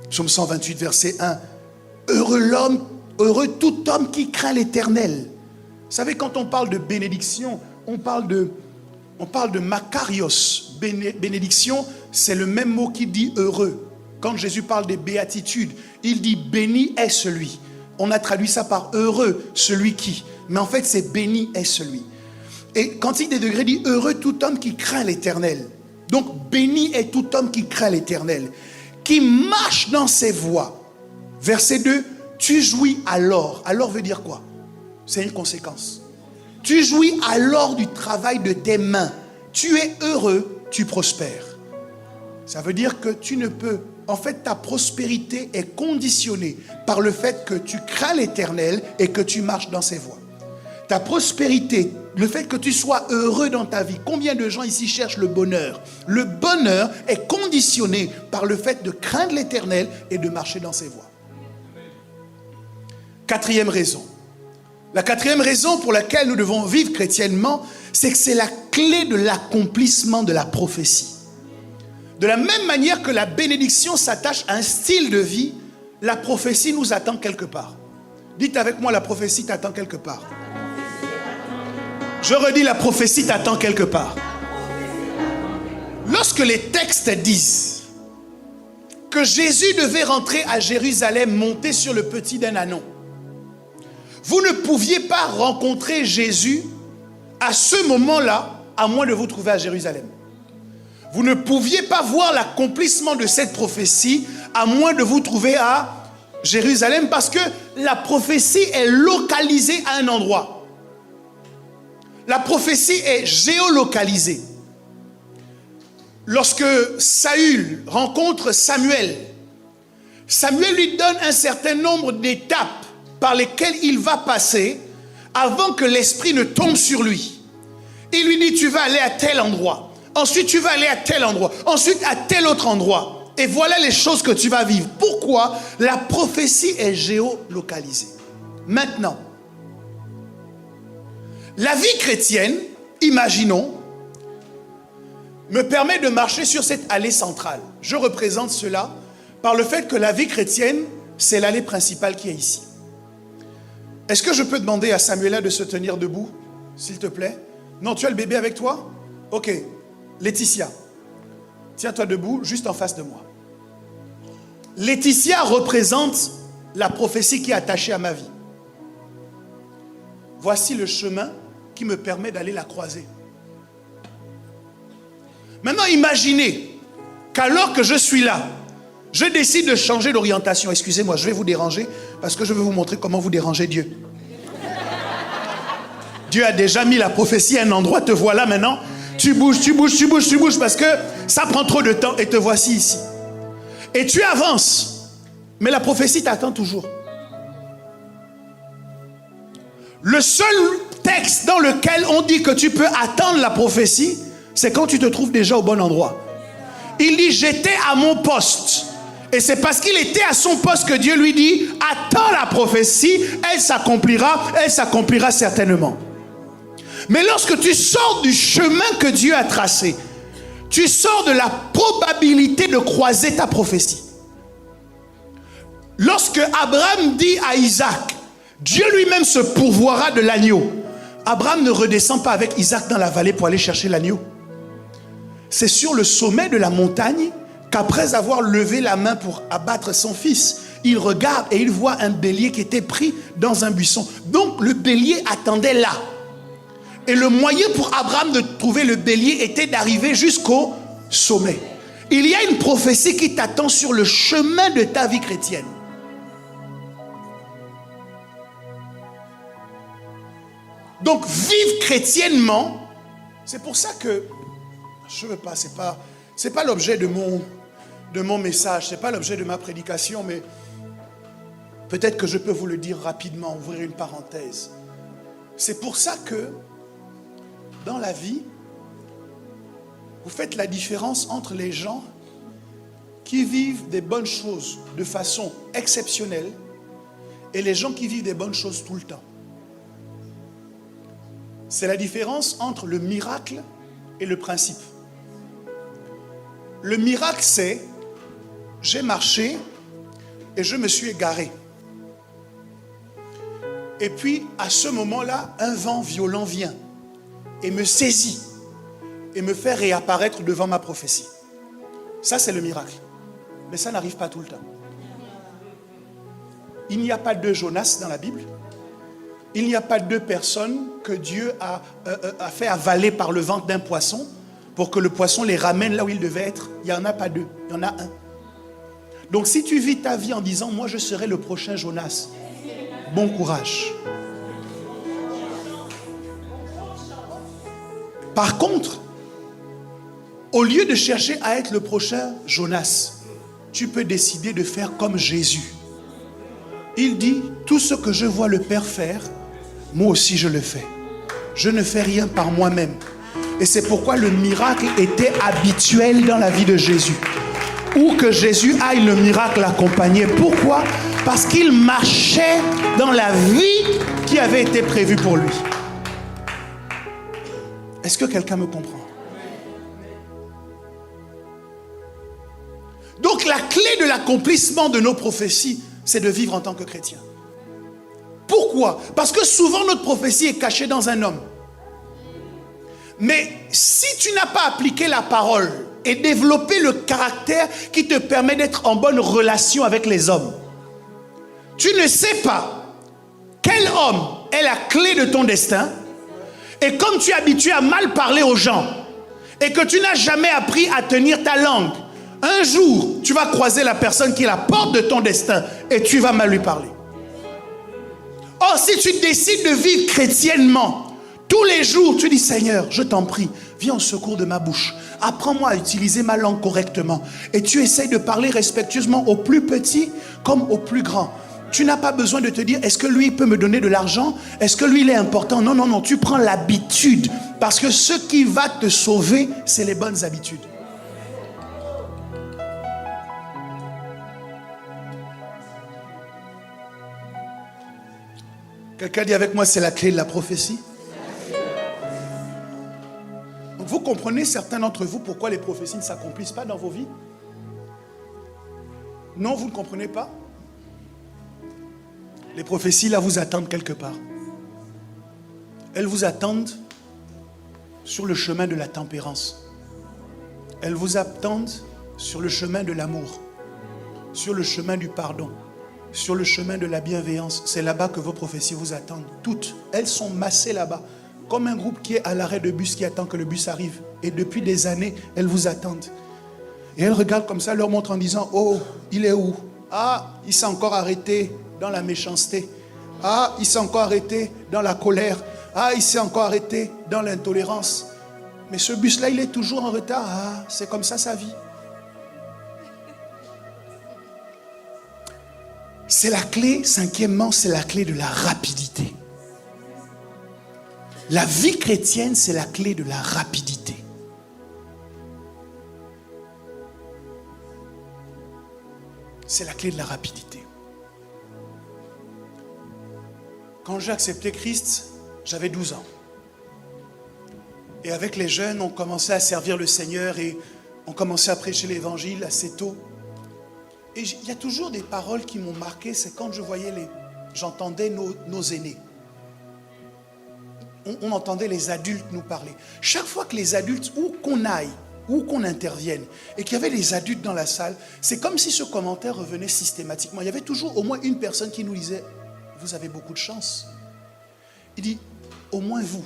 A: Psaume 128, verset 1. Heureux tout homme qui craint l'Éternel. Vous savez, quand on parle de bénédiction, on parle de makarios. Bénédiction, c'est le même mot qui dit heureux. Quand Jésus parle des béatitudes, il dit béni est celui. On a traduit ça par heureux, celui qui. Mais en fait, c'est béni est celui. Et Cantique des degrés dit heureux tout homme qui craint l'Éternel. Donc, béni est tout homme qui craint l'Éternel, qui marche dans ses voies. Verset 2, tu jouis alors. Alors veut dire quoi? C'est une conséquence. Tu jouis alors du travail de tes mains. Tu es heureux, tu prospères. Ça veut dire que tu ne peux... En fait, ta prospérité est conditionnée par le fait que tu crains l'Éternel et que tu marches dans ses voies. ta prospérité, le fait que tu sois heureux dans ta vie. Combien de gens ici cherchent le bonheur? Le bonheur est conditionné par le fait de craindre l'Éternel et de marcher dans ses voies. Quatrième raison. La quatrième raison pour laquelle nous devons vivre chrétiennement, c'est que c'est la clé de l'accomplissement de la prophétie. De la même manière que la bénédiction s'attache à un style de vie, la prophétie nous attend quelque part. Dites avec moi, la prophétie t'attend quelque part. Je redis, la prophétie t'attend quelque part. Lorsque les textes disent que Jésus devait rentrer à Jérusalem monté sur le petit d'un ânon, vous ne pouviez pas rencontrer Jésus à ce moment-là, à moins de vous trouver à Jérusalem. Vous ne pouviez pas voir l'accomplissement de cette prophétie, à moins de vous trouver à Jérusalem, parce que la prophétie est localisée à un endroit. La prophétie est géolocalisée. Lorsque Saül rencontre Samuel, Samuel lui donne un certain nombre d'étapes par lesquelles il va passer avant que l'esprit ne tombe sur lui. Il lui dit, tu vas aller à tel endroit. Ensuite, tu vas aller à tel endroit. Ensuite, à tel autre endroit. Et voilà les choses que tu vas vivre. Pourquoi? La prophétie est géolocalisée. Maintenant, la vie chrétienne, imaginons, me permet de marcher sur cette allée centrale. Je représente cela par le fait que la vie chrétienne, c'est l'allée principale qui est ici. Est-ce que je peux demander à Samuela de se tenir debout, s'il te plaît? Non, tu as le bébé avec toi? Ok. Laetitia, tiens-toi debout, juste en face de moi. Laetitia représente la prophétie qui est attachée à ma vie. Voici le chemin qui me permet d'aller la croiser. Maintenant, imaginez qu'alors que je suis là, je décide de changer d'orientation. Excusez-moi, je vais vous déranger parce que je veux vous montrer comment vous dérangez Dieu. Dieu a déjà mis la prophétie à un endroit, te voilà maintenant. Tu bouges parce que ça prend trop de temps et te voici ici. Et tu avances, mais la prophétie t'attend toujours. Le seul texte dans lequel on dit que tu peux attendre la prophétie, c'est quand tu te trouves déjà au bon endroit. Il dit, j'étais à mon poste. Et c'est parce qu'il était à son poste que Dieu lui dit, attends la prophétie, elle s'accomplira certainement. Mais lorsque tu sors du chemin que Dieu a tracé, tu sors de la probabilité de croiser ta prophétie. Lorsque Abraham dit à Isaac, Dieu lui-même se pourvoira de l'agneau. Abraham ne redescend pas avec Isaac dans la vallée pour aller chercher l'agneau. C'est sur le sommet de la montagne qu'après avoir levé la main pour abattre son fils, il regarde et il voit un bélier qui était pris dans un buisson. Donc le bélier attendait là. Et le moyen pour Abraham de trouver le bélier était d'arriver jusqu'au sommet. Il y a une prophétie qui t'attend sur le chemin de ta vie chrétienne. Donc vivre chrétiennement, c'est pour ça que je ne veux pas, c'est pas l'objet de mon message, c'est pas l'objet de ma prédication, mais peut-être que je peux vous le dire rapidement, ouvrir une parenthèse. C'est pour ça que dans la vie, vous faites la différence entre les gens qui vivent des bonnes choses de façon exceptionnelle et les gens qui vivent des bonnes choses tout le temps. C'est la différence entre le miracle et le principe. Le miracle, c'est j'ai marché et je me suis égaré. Et puis, à ce moment-là, un vent violent vient et me saisit et me fait réapparaître devant ma prophétie. Ça, c'est le miracle. Mais ça n'arrive pas tout le temps. Il n'y a pas deux Jonas dans la Bible. Il n'y a pas deux personnes que Dieu a fait avaler par le ventre d'un poisson pour que le poisson les ramène là où il devait être. Il n'y en a pas deux, il y en a un. Donc si tu vis ta vie en disant, moi je serai le prochain Jonas, bon courage. Par contre, au lieu de chercher à être le prochain Jonas, tu peux décider de faire comme Jésus. Il dit, tout ce que je vois le Père faire, moi aussi je le fais. Je ne fais rien par moi-même. Et c'est pourquoi le miracle était habituel dans la vie de Jésus. Où que Jésus aille, le miracle l'accompagnait. Pourquoi? Parce qu'il marchait dans la vie qui avait été prévue pour lui. Est-ce que quelqu'un me comprend? Donc la clé de l'accomplissement de nos prophéties, c'est de vivre en tant que chrétien. Pourquoi? Parce que souvent notre prophétie est cachée dans un homme. Mais si tu n'as pas appliqué la parole et développé le caractère qui te permet d'être en bonne relation avec les hommes, tu ne sais pas quel homme est la clé de ton destin. Et comme tu es habitué à mal parler aux gens et que tu n'as jamais appris à tenir ta langue, un jour, tu vas croiser la personne qui est la porte de ton destin et tu vas mal lui parler. Or, si tu décides de vivre chrétiennement, tous les jours, tu dis, Seigneur, je t'en prie, viens au secours de ma bouche. Apprends-moi à utiliser ma langue correctement. Et tu essayes de parler respectueusement aux plus petits comme aux plus grands. Tu n'as pas besoin de te dire, est-ce que lui peut me donner de l'argent? Est-ce que lui, il est important? Non, non, non, tu prends l'habitude. Parce que ce qui va te sauver, c'est les bonnes habitudes. Quelqu'un dit avec moi, c'est la clé de la prophétie. Donc vous comprenez, certains d'entre vous, pourquoi les prophéties ne s'accomplissent pas dans vos vies? Non, vous ne comprenez pas? Les prophéties, là, vous attendent quelque part. Elles vous attendent sur le chemin de la tempérance. Elles vous attendent sur le chemin de l'amour, sur le chemin du pardon, sur le chemin de la bienveillance. C'est là-bas que vos prophéties vous attendent. Toutes, elles sont massées là-bas, comme un groupe qui est à l'arrêt de bus qui attend que le bus arrive. Et depuis des années, elles vous attendent. Et elles regardent comme ça, leur montrent en disant, oh, il est où? Ah, il s'est encore arrêté dans la méchanceté. Ah, il s'est encore arrêté dans la colère. Ah, il s'est encore arrêté dans l'intolérance. Mais ce bus-là, il est toujours en retard. Ah, c'est comme ça sa vie. C'est la clé, cinquièmement, c'est la clé de la rapidité. La vie chrétienne, c'est la clé de la rapidité. C'est la clé de la rapidité. Quand j'ai accepté Christ, j'avais 12 ans. Et avec les jeunes, on commençait à servir le Seigneur et on commençait à prêcher l'évangile assez tôt. Et il y a toujours des paroles qui m'ont marqué, c'est quand j'entendais nos aînés. On entendait les adultes nous parler. Chaque fois que les adultes, où qu'on aille, où qu'on intervienne, et qu'il y avait les adultes dans la salle, c'est comme si ce commentaire revenait systématiquement. Il y avait toujours au moins une personne qui nous disait, vous avez beaucoup de chance. Il dit, au moins vous.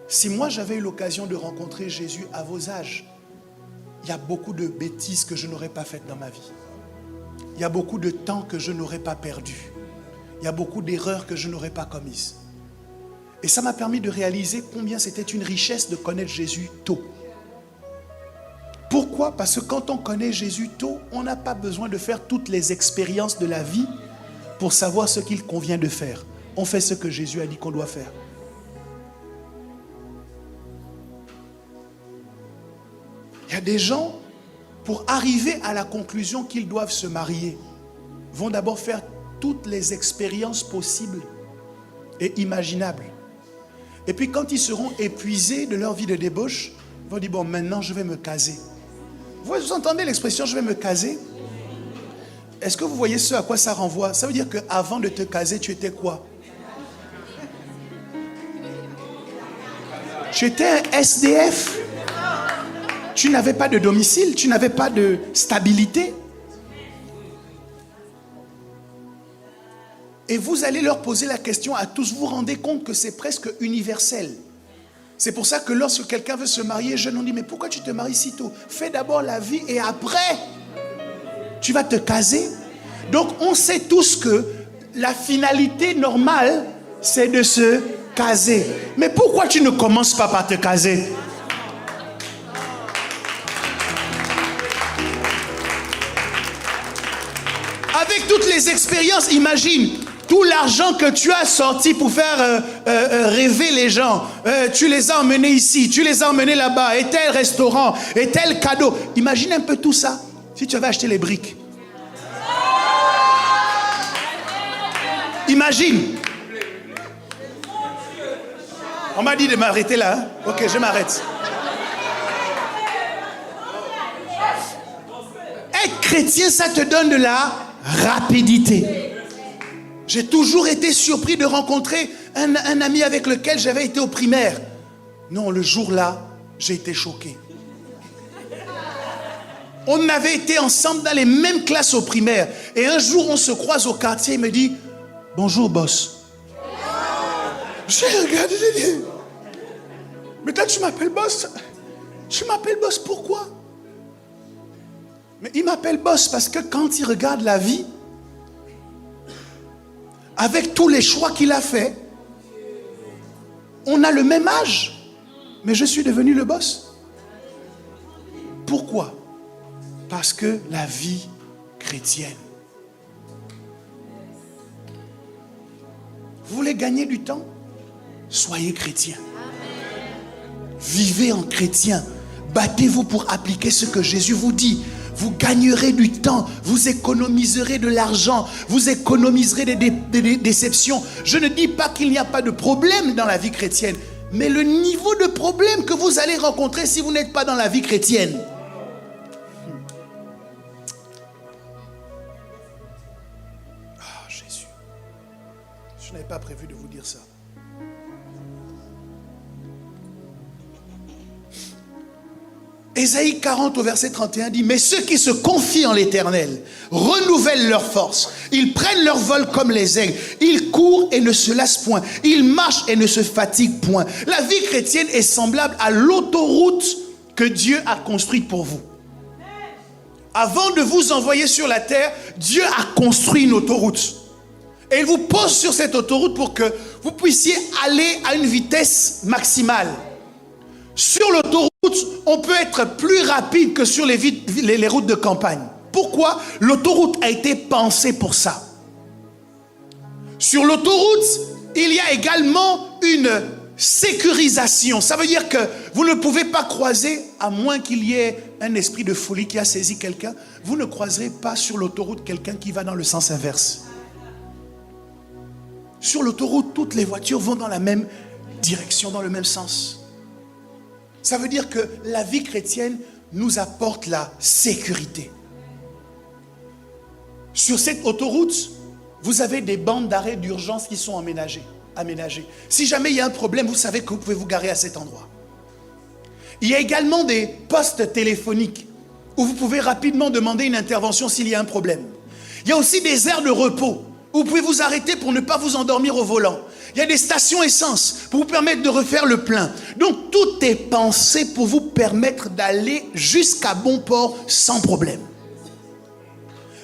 A: Si moi j'avais eu l'occasion de rencontrer Jésus à vos âges, il y a beaucoup de bêtises que je n'aurais pas faites dans ma vie. Il y a beaucoup de temps que je n'aurais pas perdu. Il y a beaucoup d'erreurs que je n'aurais pas commises. Et ça m'a permis de réaliser combien c'était une richesse de connaître Jésus tôt. Pourquoi? Parce que quand on connaît Jésus tôt, on n'a pas besoin de faire toutes les expériences de la vie pour savoir ce qu'il convient de faire. On fait ce que Jésus a dit qu'on doit faire. Il y a des gens, pour arriver à la conclusion qu'ils doivent se marier, vont d'abord faire toutes les expériences possibles et imaginables. Et puis quand ils seront épuisés de leur vie de débauche, ils vont dire, bon, maintenant je vais me caser. Vous entendez l'expression, je vais me caser? Est-ce que vous voyez ce à quoi ça renvoie? Ça veut dire qu'avant de te caser, tu étais quoi? Tu étais un SDF. Tu n'avais pas de domicile, tu n'avais pas de stabilité. Et vous allez leur poser la question à tous. Vous vous rendez compte que c'est presque universel. C'est pour ça que lorsque quelqu'un veut se marier, jeune, on dit, mais pourquoi tu te maries si tôt? Fais d'abord la vie et après, tu vas te caser. Donc, on sait tous que la finalité normale, c'est de se caser. Mais pourquoi tu ne commences pas par te caser? Avec toutes les expériences, imagine, Tout l'argent que tu as sorti pour faire rêver les gens, tu les as emmenés ici, tu les as emmenés là-bas, et tel restaurant, et tel cadeau. Imagine un peu tout ça, si tu avais acheté les briques. Imagine. On m'a dit de m'arrêter là. Hein? Ok, je m'arrête. Être chrétien, ça te donne de la rapidité. J'ai toujours été surpris de rencontrer un ami avec lequel j'avais été au primaire. Non, le jour-là, j'ai été choqué. On avait été ensemble dans les mêmes classes au primaire. Et un jour, on se croise au quartier, il me dit « Bonjour, boss. » J'ai regardé, j'ai dit « Mais toi, tu m'appelles boss? Tu m'appelles boss, pourquoi? » Mais il m'appelle boss parce que quand il regarde la vie, avec tous les choix qu'il a fait, on a le même âge, mais je suis devenu le boss. Pourquoi? Parce que la vie chrétienne. Vous voulez gagner du temps? Soyez chrétien. Vivez en chrétien. Battez-vous pour appliquer ce que Jésus vous dit. Vous gagnerez du temps, vous économiserez de l'argent, vous économiserez des déceptions. Je ne dis pas qu'il n'y a pas de problème dans la vie chrétienne, mais le niveau de problème que vous allez rencontrer si vous n'êtes pas dans la vie chrétienne. Ah, Jésus. Je n'avais pas prévu de vous dire ça. Ésaïe 40 au verset 31 dit « Mais ceux qui se confient en l'Éternel renouvellent leur force. Ils prennent leur vol comme les aigles. Ils courent et ne se lassent point. Ils marchent et ne se fatiguent point. » La vie chrétienne est semblable à l'autoroute que Dieu a construite pour vous. Avant de vous envoyer sur la terre, Dieu a construit une autoroute. Et il vous pose sur cette autoroute pour que vous puissiez aller à une vitesse maximale. Sur l'autoroute, on peut être plus rapide que sur les routes de campagne. Pourquoi? L'autoroute a été pensée pour ça. Sur l'autoroute, il y a également une sécurisation. Ça veut dire que vous ne pouvez pas croiser, à moins qu'il y ait un esprit de folie qui a saisi quelqu'un, vous ne croiserez pas sur l'autoroute quelqu'un qui va dans le sens inverse. Sur l'autoroute, toutes les voitures vont dans la même direction, dans le même sens. Ça veut dire que la vie chrétienne nous apporte la sécurité. Sur cette autoroute, vous avez des bandes d'arrêt d'urgence qui sont aménagées. Si jamais il y a un problème, vous savez que vous pouvez vous garer à cet endroit. Il y a également des postes téléphoniques où vous pouvez rapidement demander une intervention s'il y a un problème. Il y a aussi des aires de repos où vous pouvez vous arrêter pour ne pas vous endormir au volant. Il y a des stations essence pour vous permettre de refaire le plein. Donc tout est pensé pour vous permettre d'aller jusqu'à bon port sans problème.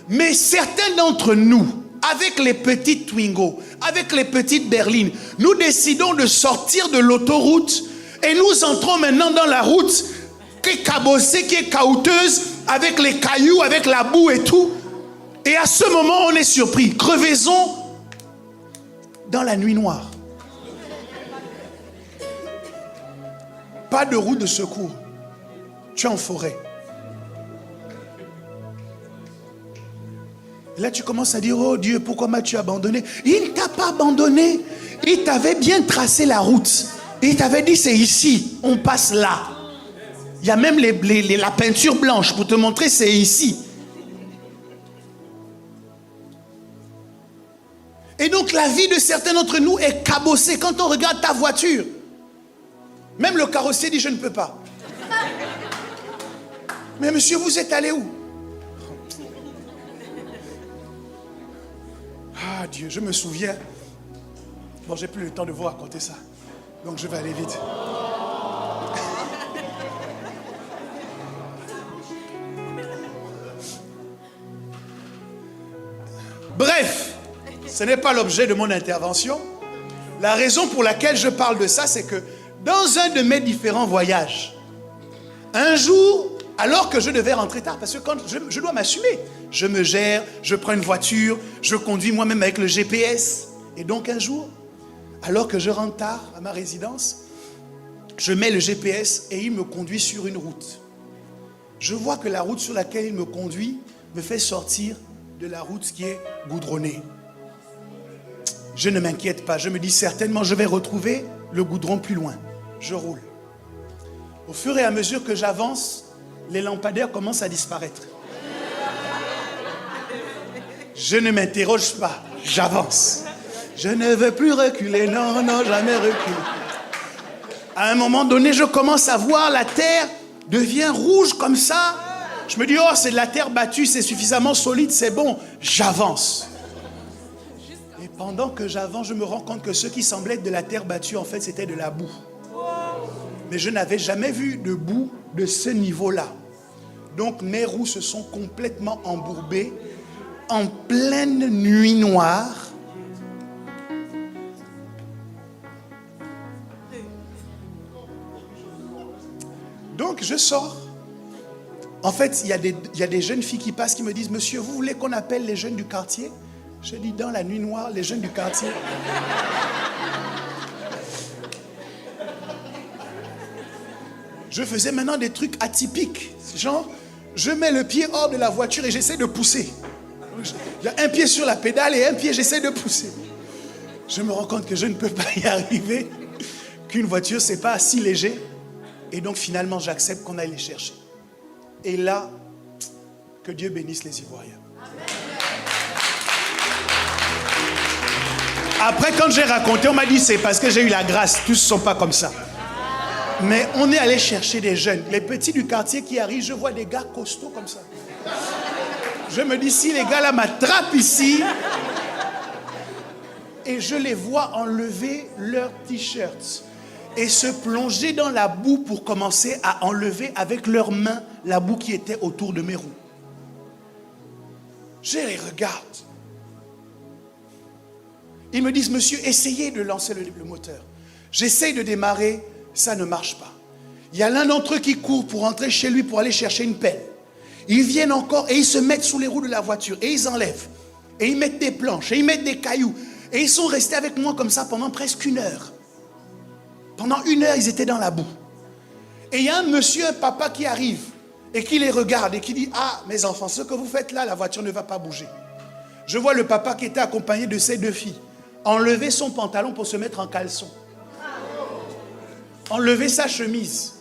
A: Mais certains d'entre nous, avec les petites Twingo, avec les petites berlines, nous décidons de sortir de l'autoroute et nous entrons maintenant dans la route qui est cabossée, qui est caouteuse, avec les cailloux, avec la boue et tout. Et à ce moment, on est surpris. Crevaison dans la nuit noire. Pas de roue de secours. Tu es en forêt. Et là, tu commences à dire, oh Dieu, pourquoi m'as-tu abandonné? Il ne t'a pas abandonné. Il t'avait bien tracé la route. Il t'avait dit, c'est ici, on passe là. Il y a même la peinture blanche pour te montrer, c'est ici. Et donc la vie de certains d'entre nous est cabossée. Quand on regarde ta voiture, même le carrossier dit je ne peux pas. Mais monsieur, vous êtes allé où? Ah Dieu, je me souviens. Bon, j'ai plus le temps de vous raconter ça. Donc je vais aller vite. Bref. Ce n'est pas l'objet de mon intervention. La raison pour laquelle je parle de ça, c'est que dans un de mes différents voyages, un jour, alors que je devais rentrer tard, parce que quand je dois m'assumer, je me gère, je prends une voiture, je conduis moi-même avec le GPS. Et donc un jour, alors que je rentre tard à ma résidence, je mets le GPS et il me conduit sur une route. Je vois que la route sur laquelle il me conduit me fait sortir de la route qui est goudronnée. Je ne m'inquiète pas, je me dis certainement je vais retrouver le goudron plus loin. Je roule. Au fur et à mesure que j'avance, les lampadaires commencent à disparaître. Je ne m'interroge pas, j'avance. Je ne veux plus reculer, non, non, jamais reculer. À un moment donné, je commence à voir la terre devient rouge comme ça. Je me dis, oh, c'est de la terre battue, c'est suffisamment solide, c'est bon. J'avance. Et pendant que j'avance, je me rends compte que ce qui semblait être de la terre battue, en fait, c'était de la boue. Mais je n'avais jamais vu de boue de ce niveau-là. Donc, mes roues se sont complètement embourbées en pleine nuit noire. Donc, je sors. En fait, il y a des jeunes filles qui passent qui me disent, monsieur, vous voulez qu'on appelle les jeunes du quartier? Je dis, dans la nuit noire, les jeunes du quartier. Je faisais maintenant des trucs atypiques. Genre, je mets le pied hors de la voiture et j'essaie de pousser. Il y a un pied sur la pédale et un pied, j'essaie de pousser. Je me rends compte que je ne peux pas y arriver, qu'une voiture, c'est pas si léger. Et donc, finalement, j'accepte qu'on aille les chercher. Et là, que Dieu bénisse les Ivoiriens. Après, quand j'ai raconté, on m'a dit, c'est parce que j'ai eu la grâce. Tous ne sont pas comme ça. Mais on est allé chercher des jeunes. Les petits du quartier qui arrivent, je vois des gars costauds comme ça. Je me dis, si les gars là m'attrapent ici, et je les vois enlever leurs t-shirts et se plonger dans la boue pour commencer à enlever avec leurs mains la boue qui était autour de mes roues. Je les regarde. Ils me disent, monsieur, essayez de lancer le moteur. J'essaye de démarrer, ça ne marche pas. Il y a l'un d'entre eux qui court pour rentrer chez lui pour aller chercher une pelle. Ils viennent encore et ils se mettent sous les roues de la voiture et ils enlèvent. Et ils mettent des planches et ils mettent des cailloux. Et ils sont restés avec moi comme ça pendant presque 1 heure. Pendant 1 heure, ils étaient dans la boue. Et il y a un monsieur, un papa qui arrive et qui les regarde et qui dit, ah, mes enfants, ce que vous faites là, la voiture ne va pas bouger. Je vois le papa qui était accompagné de ses 2 filles enlever son pantalon pour se mettre en caleçon. Enlever sa chemise.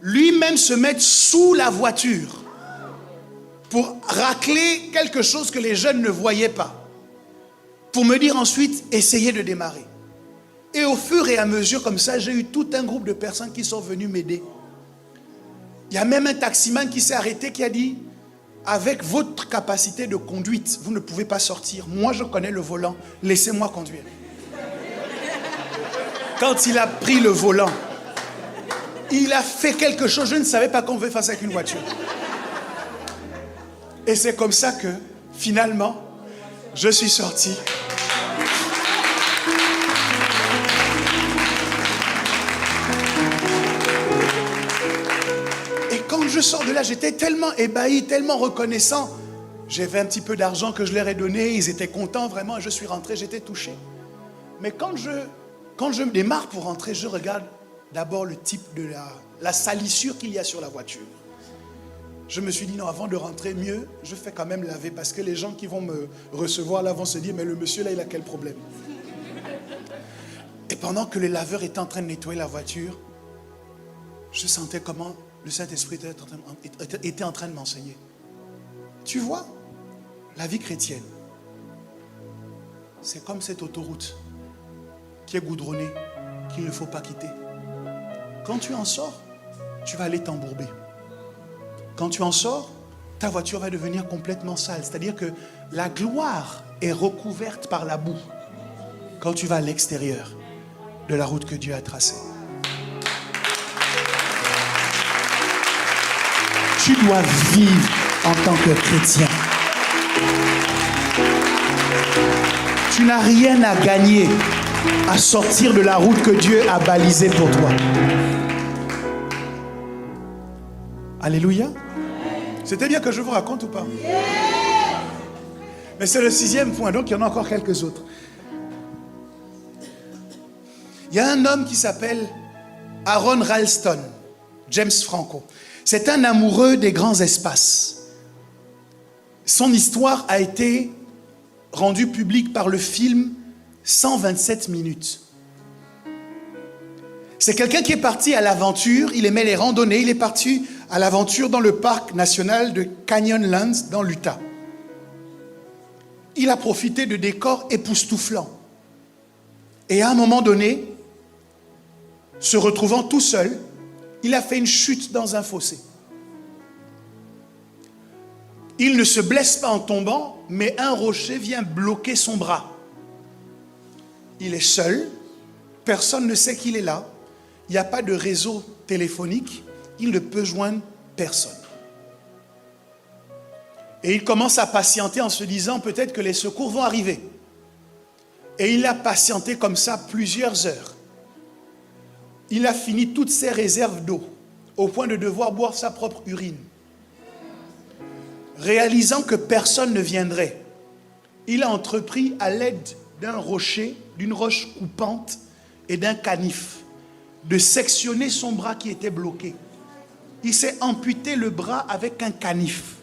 A: Lui-même se mettre sous la voiture pour racler quelque chose que les jeunes ne voyaient pas. Pour me dire ensuite, essayez de démarrer. Et au fur et à mesure comme ça, j'ai eu tout un groupe de personnes qui sont venues m'aider. Il y a même un taximan qui s'est arrêté qui a dit, avec votre capacité de conduite, vous ne pouvez pas sortir. Moi, je connais le volant. Laissez-moi conduire. Quand il a pris le volant, il a fait quelque chose. Je ne savais pas qu'on pouvait faire ça avec une voiture. Et c'est comme ça que, finalement, je suis sorti. Quand je sors de là, j'étais tellement ébahi, tellement reconnaissant. J'avais un petit peu d'argent que je leur ai donné, ils étaient contents vraiment, je suis rentré, j'étais touché. Mais quand je me démarre pour rentrer, je regarde d'abord le type de la salissure qu'il y a sur la voiture. Je me suis dit non, avant de rentrer, mieux, je fais quand même laver parce que les gens qui vont me recevoir là vont se dire mais le monsieur là, il a quel problème? Et pendant que le laveur était en train de nettoyer la voiture, je sentais comment le Saint-Esprit était en train de m'enseigner. Tu vois, la vie chrétienne, c'est comme cette autoroute qui est goudronnée, qu'il ne faut pas quitter. Quand tu en sors, tu vas aller t'embourber. Quand tu en sors, ta voiture va devenir complètement sale. C'est-à-dire que la gloire est recouverte par la boue quand tu vas à l'extérieur de la route que Dieu a tracée. Tu dois vivre en tant que chrétien. Tu n'as rien à gagner à sortir de la route que Dieu a balisée pour toi. Alléluia. C'était bien que je vous raconte ou pas? Mais c'est le 6e point, donc il y en a encore quelques autres. Il y a un homme qui s'appelle Aaron Ralston, James Franco. C'est un amoureux des grands espaces. Son histoire a été rendue publique par le film 127 minutes. C'est quelqu'un qui est parti à l'aventure, il aimait les randonnées, il est parti à l'aventure dans le parc national de Canyonlands dans l'Utah. Il a profité de décors époustouflants. Et à un moment donné, se retrouvant tout seul, il a fait une chute dans un fossé. Il ne se blesse pas en tombant, mais un rocher vient bloquer son bras. Il est seul, personne ne sait qu'il est là, il n'y a pas de réseau téléphonique, il ne peut joindre personne. Et il commence à patienter en se disant peut-être que les secours vont arriver. Et il a patienté comme ça plusieurs heures. Il a fini toutes ses réserves d'eau, au point de devoir boire sa propre urine. Réalisant que personne ne viendrait, il a entrepris à l'aide d'un rocher, d'une roche coupante et d'un canif, de sectionner son bras qui était bloqué. Il s'est amputé le bras avec un canif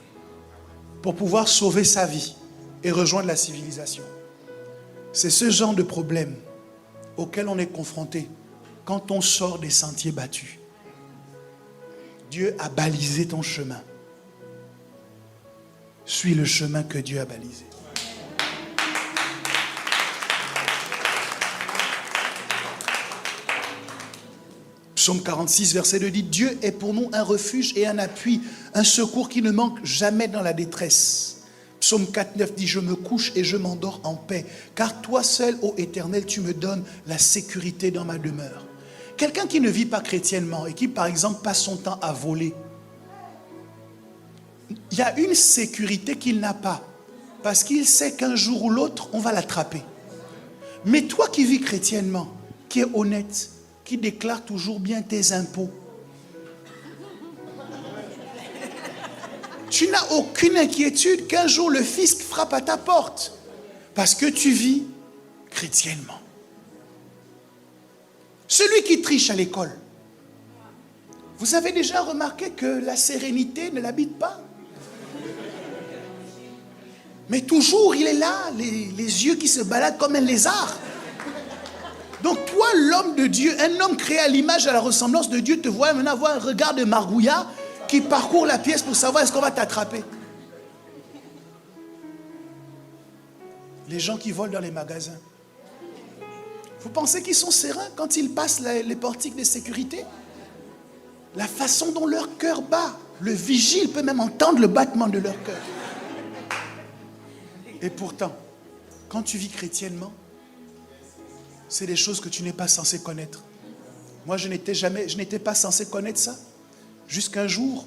A: pour pouvoir sauver sa vie et rejoindre la civilisation. C'est ce genre de problème auquel on est confronté quand on sort des sentiers battus. Dieu a balisé ton chemin. Suis le chemin que Dieu a balisé. Psaume 46, verset 2 dit, Dieu est pour nous un refuge et un appui, un secours qui ne manque jamais dans la détresse. Psaume 4, 9 dit, je me couche et je m'endors en paix, car toi seul, ô Éternel, tu me donnes la sécurité dans ma demeure. Quelqu'un qui ne vit pas chrétiennement et qui, par exemple, passe son temps à voler, il y a une sécurité qu'il n'a pas, parce qu'il sait qu'un jour ou l'autre, on va l'attraper. Mais toi qui vis chrétiennement, qui es honnête, qui déclare toujours bien tes impôts, tu n'as aucune inquiétude qu'un jour le fisc frappe à ta porte, parce que tu vis chrétiennement. Celui qui triche à l'école, vous avez déjà remarqué que la sérénité ne l'habite pas? Mais toujours il est là, les yeux qui se baladent comme un lézard. Donc toi, l'homme de Dieu, un homme créé à l'image et à la ressemblance de Dieu, te voit maintenant avoir un regard de margouillard qui parcourt la pièce pour savoir est-ce qu'on va t'attraper. Les gens qui volent dans les magasins, vous pensez qu'ils sont sereins quand ils passent les portiques de sécurité? La façon dont leur cœur bat, le vigile peut même entendre le battement de leur cœur. Et pourtant, quand tu vis chrétiennement, c'est des choses que tu n'es pas censé connaître. Moi, je n'étais pas censé connaître ça. Jusqu'un jour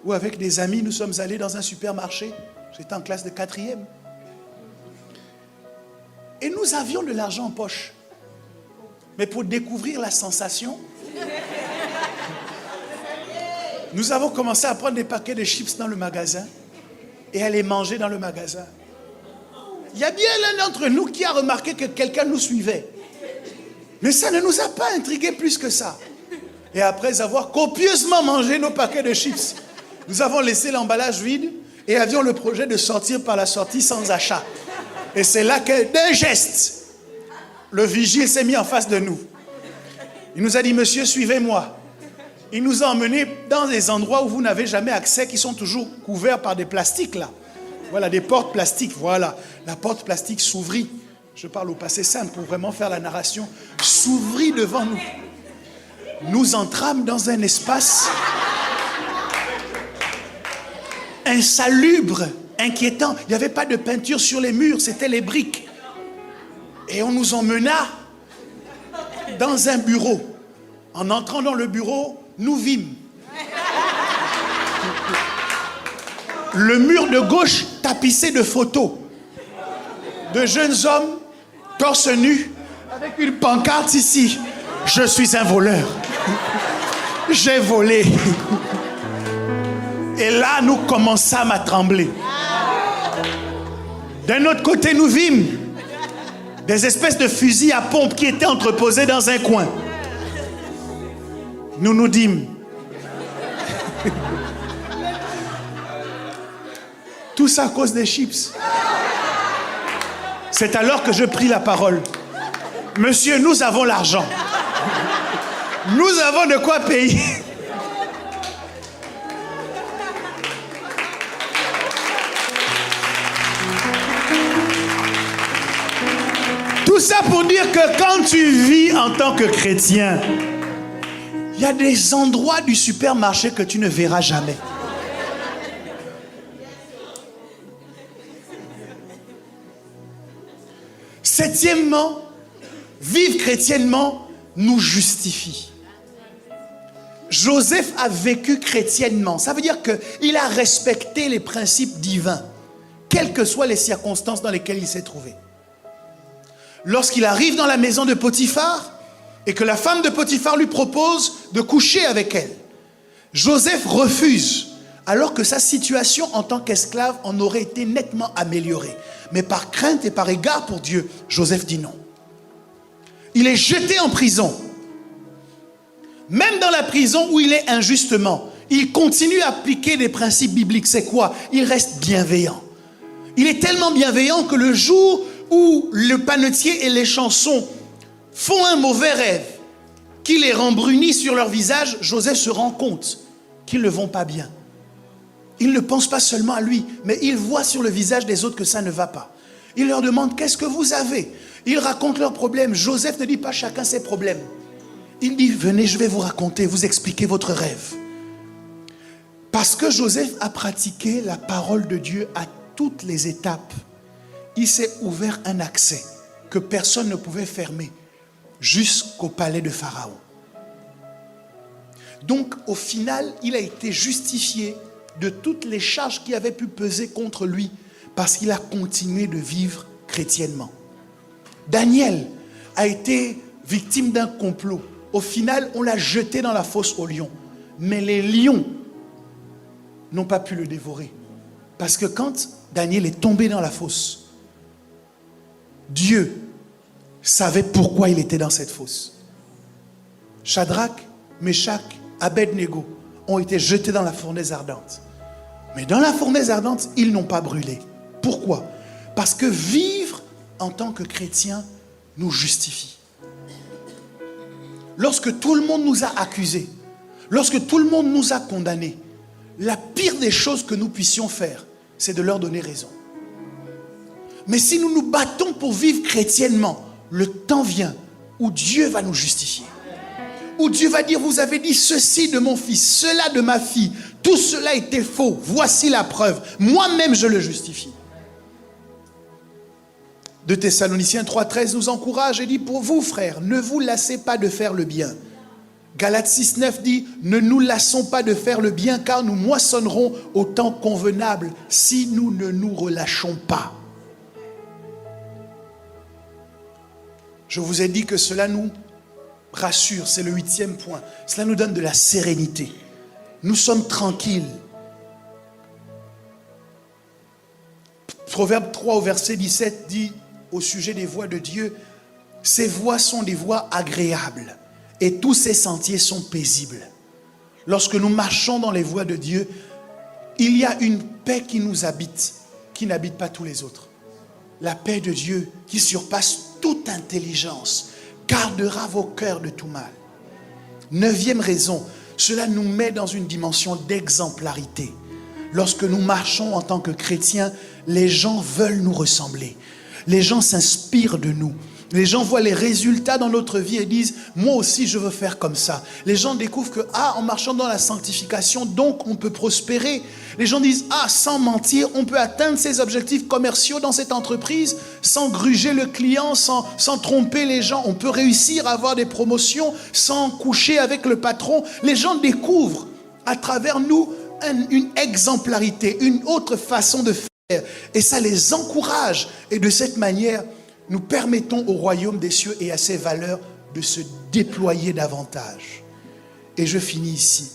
A: où, avec des amis, nous sommes allés dans un supermarché. J'étais en classe de 4e. Et nous avions de l'argent en poche. Mais pour découvrir la sensation, nous avons commencé à prendre des paquets de chips dans le magasin et à les manger dans le magasin. Il y a bien l'un d'entre nous qui a remarqué que quelqu'un nous suivait. Mais ça ne nous a pas intrigués plus que ça. Et après avoir copieusement mangé nos paquets de chips, nous avons laissé l'emballage vide et avions le projet de sortir par la sortie sans achat. Et c'est là que, d'un geste, le vigile s'est mis en face de nous. Il nous a dit, monsieur, suivez-moi. Il nous a emmenés dans des endroits où vous n'avez jamais accès, qui sont toujours couverts par des plastiques là. Voilà, des portes plastiques, voilà. La porte plastique s'ouvrit. Je parle au passé simple pour vraiment faire la narration. S'ouvrit devant nous. Nous entrâmes dans un espace insalubre, inquiétant. Il n'y avait pas de peinture sur les murs, c'était les briques. Et on nous emmena dans un bureau. En entrant dans le bureau, nous vîmes le mur de gauche tapissé de photos de jeunes hommes torse nu avec une pancarte ici. Je suis un voleur. J'ai volé. Et là, nous commençâmes à trembler. D'un autre côté, nous vîmes des espèces de fusils à pompe qui étaient entreposés dans un coin. Nous nous dîmes. Tout ça à cause des chips. C'est alors que je pris la parole. Monsieur, nous avons l'argent. Nous avons de quoi payer. Tout ça pour dire que quand tu vis en tant que chrétien, il y a des endroits du supermarché que tu ne verras jamais. Septièmement, vivre chrétiennement nous justifie. Joseph a vécu chrétiennement. Ça veut dire qu'il a respecté les principes divins, quelles que soient les circonstances dans lesquelles il s'est trouvé. Lorsqu'il arrive dans la maison de Potiphar et que la femme de Potiphar lui propose de coucher avec elle, Joseph refuse, alors que sa situation en tant qu'esclave en aurait été nettement améliorée. Mais par crainte et par égard pour Dieu, Joseph dit non. Il est jeté en prison. Même dans la prison où il est injustement, il continue à appliquer des principes bibliques. C'est quoi? Il reste bienveillant. Il est tellement bienveillant que le jour où le panetier et les chansons font un mauvais rêve, qui les rembrunit sur leur visage, Joseph se rend compte qu'ils ne vont pas bien. Il ne pense pas seulement à lui, mais il voit sur le visage des autres que ça ne va pas. Il leur demande, qu'est-ce que vous avez? Ils racontent leurs problèmes. Joseph ne dit pas chacun ses problèmes. Il dit, venez, je vais vous raconter, vous expliquer votre rêve. Parce que Joseph a pratiqué la parole de Dieu à toutes les étapes, il s'est ouvert un accès que personne ne pouvait fermer jusqu'au palais de Pharaon. Donc, au final, il a été justifié de toutes les charges qui avaient pu peser contre lui parce qu'il a continué de vivre chrétiennement. Daniel a été victime d'un complot. Au final, on l'a jeté dans la fosse aux lions. Mais les lions n'ont pas pu le dévorer. Parce que quand Daniel est tombé dans la fosse, Dieu savait pourquoi il était dans cette fosse. Shadrach, Meshach, Abednego ont été jetés dans la fournaise ardente. Mais dans la fournaise ardente, ils n'ont pas brûlé. Pourquoi? Parce que vivre en tant que chrétien nous justifie. Lorsque tout le monde nous a accusés, lorsque tout le monde nous a condamnés, la pire des choses que nous puissions faire, c'est de leur donner raison. Mais si nous nous battons pour vivre chrétiennement, le temps vient où Dieu va nous justifier. Où Dieu va dire, vous avez dit ceci de mon fils, cela de ma fille, tout cela était faux, voici la preuve, moi-même je le justifie. 2 Thessaloniciens 3,13 nous encourage et dit, pour vous frères, ne vous lassez pas de faire le bien. Galates 6,9 dit, ne nous lassons pas de faire le bien car nous moissonnerons au temps convenable si nous ne nous relâchons pas. Je vous ai dit que cela nous rassure, c'est le 8e point. Cela nous donne de la sérénité. Nous sommes tranquilles. Proverbe 3 au verset 17 dit au sujet des voies de Dieu, ces voies sont des voies agréables et tous ces sentiers sont paisibles. Lorsque nous marchons dans les voies de Dieu, il y a une paix qui nous habite, qui n'habite pas tous les autres. La paix de Dieu qui surpasse toute intelligence gardera vos cœurs de tout mal. 9e raison, cela nous met dans une dimension d'exemplarité. Lorsque nous marchons en tant que chrétiens, les gens veulent nous ressembler. Les gens s'inspirent de nous. Les gens voient les résultats dans notre vie et disent, moi aussi je veux faire comme ça. Les gens découvrent que, en marchant dans la sanctification, donc on peut prospérer. Les gens disent, sans mentir, on peut atteindre ses objectifs commerciaux dans cette entreprise, sans gruger le client, sans tromper les gens. On peut réussir à avoir des promotions sans coucher avec le patron. Les gens découvrent à travers nous une exemplarité, une autre façon de faire. Et ça les encourage. Et de cette manière, nous permettons au royaume des cieux et à ses valeurs de se déployer davantage. Et je finis ici.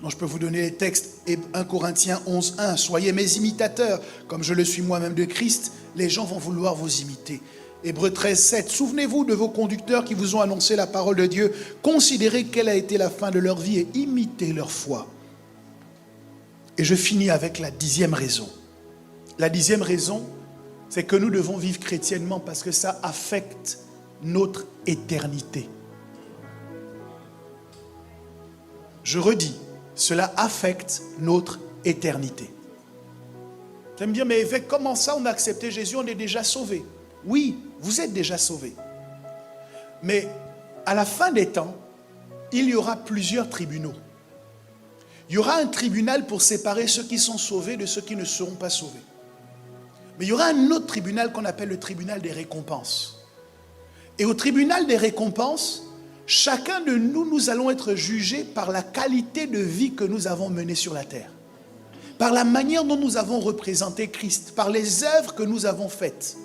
A: Donc, je peux vous donner les textes. 1 Corinthiens 11, 1. Soyez mes imitateurs, comme je le suis moi-même de Christ. Les gens vont vouloir vous imiter. Hébreux 13, 7. Souvenez-vous de vos conducteurs qui vous ont annoncé la parole de Dieu. Considérez quelle a été la fin de leur vie et imitez leur foi. Et je finis avec la 10e raison. La 10e raison, c'est que nous devons vivre chrétiennement parce que ça affecte notre éternité. Je redis, cela affecte notre éternité. Vous allez me dire, mais évêque, comment ça on a accepté Jésus, on est déjà sauvé? Oui, vous êtes déjà sauvé. Mais à la fin des temps, il y aura plusieurs tribunaux. Il y aura un tribunal pour séparer ceux qui sont sauvés de ceux qui ne seront pas sauvés. Mais il y aura un autre tribunal qu'on appelle le tribunal des récompenses. Et au tribunal des récompenses, chacun de nous, nous allons être jugés par la qualité de vie que nous avons menée sur la terre. Par la manière dont nous avons représenté Christ, par les œuvres que nous avons faites.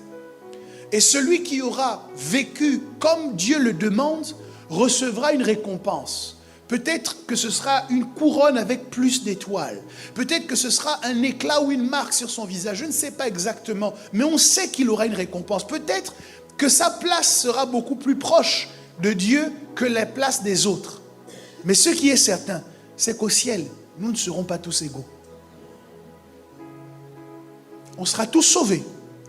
A: Et celui qui aura vécu comme Dieu le demande, recevra une récompense. Peut-être que ce sera une couronne avec plus d'étoiles. Peut-être que ce sera un éclat ou une marque sur son visage. Je ne sais pas exactement, mais on sait qu'il aura une récompense. Peut-être que sa place sera beaucoup plus proche de Dieu que la place des autres. Mais ce qui est certain, c'est qu'au ciel, nous ne serons pas tous égaux. On sera tous sauvés.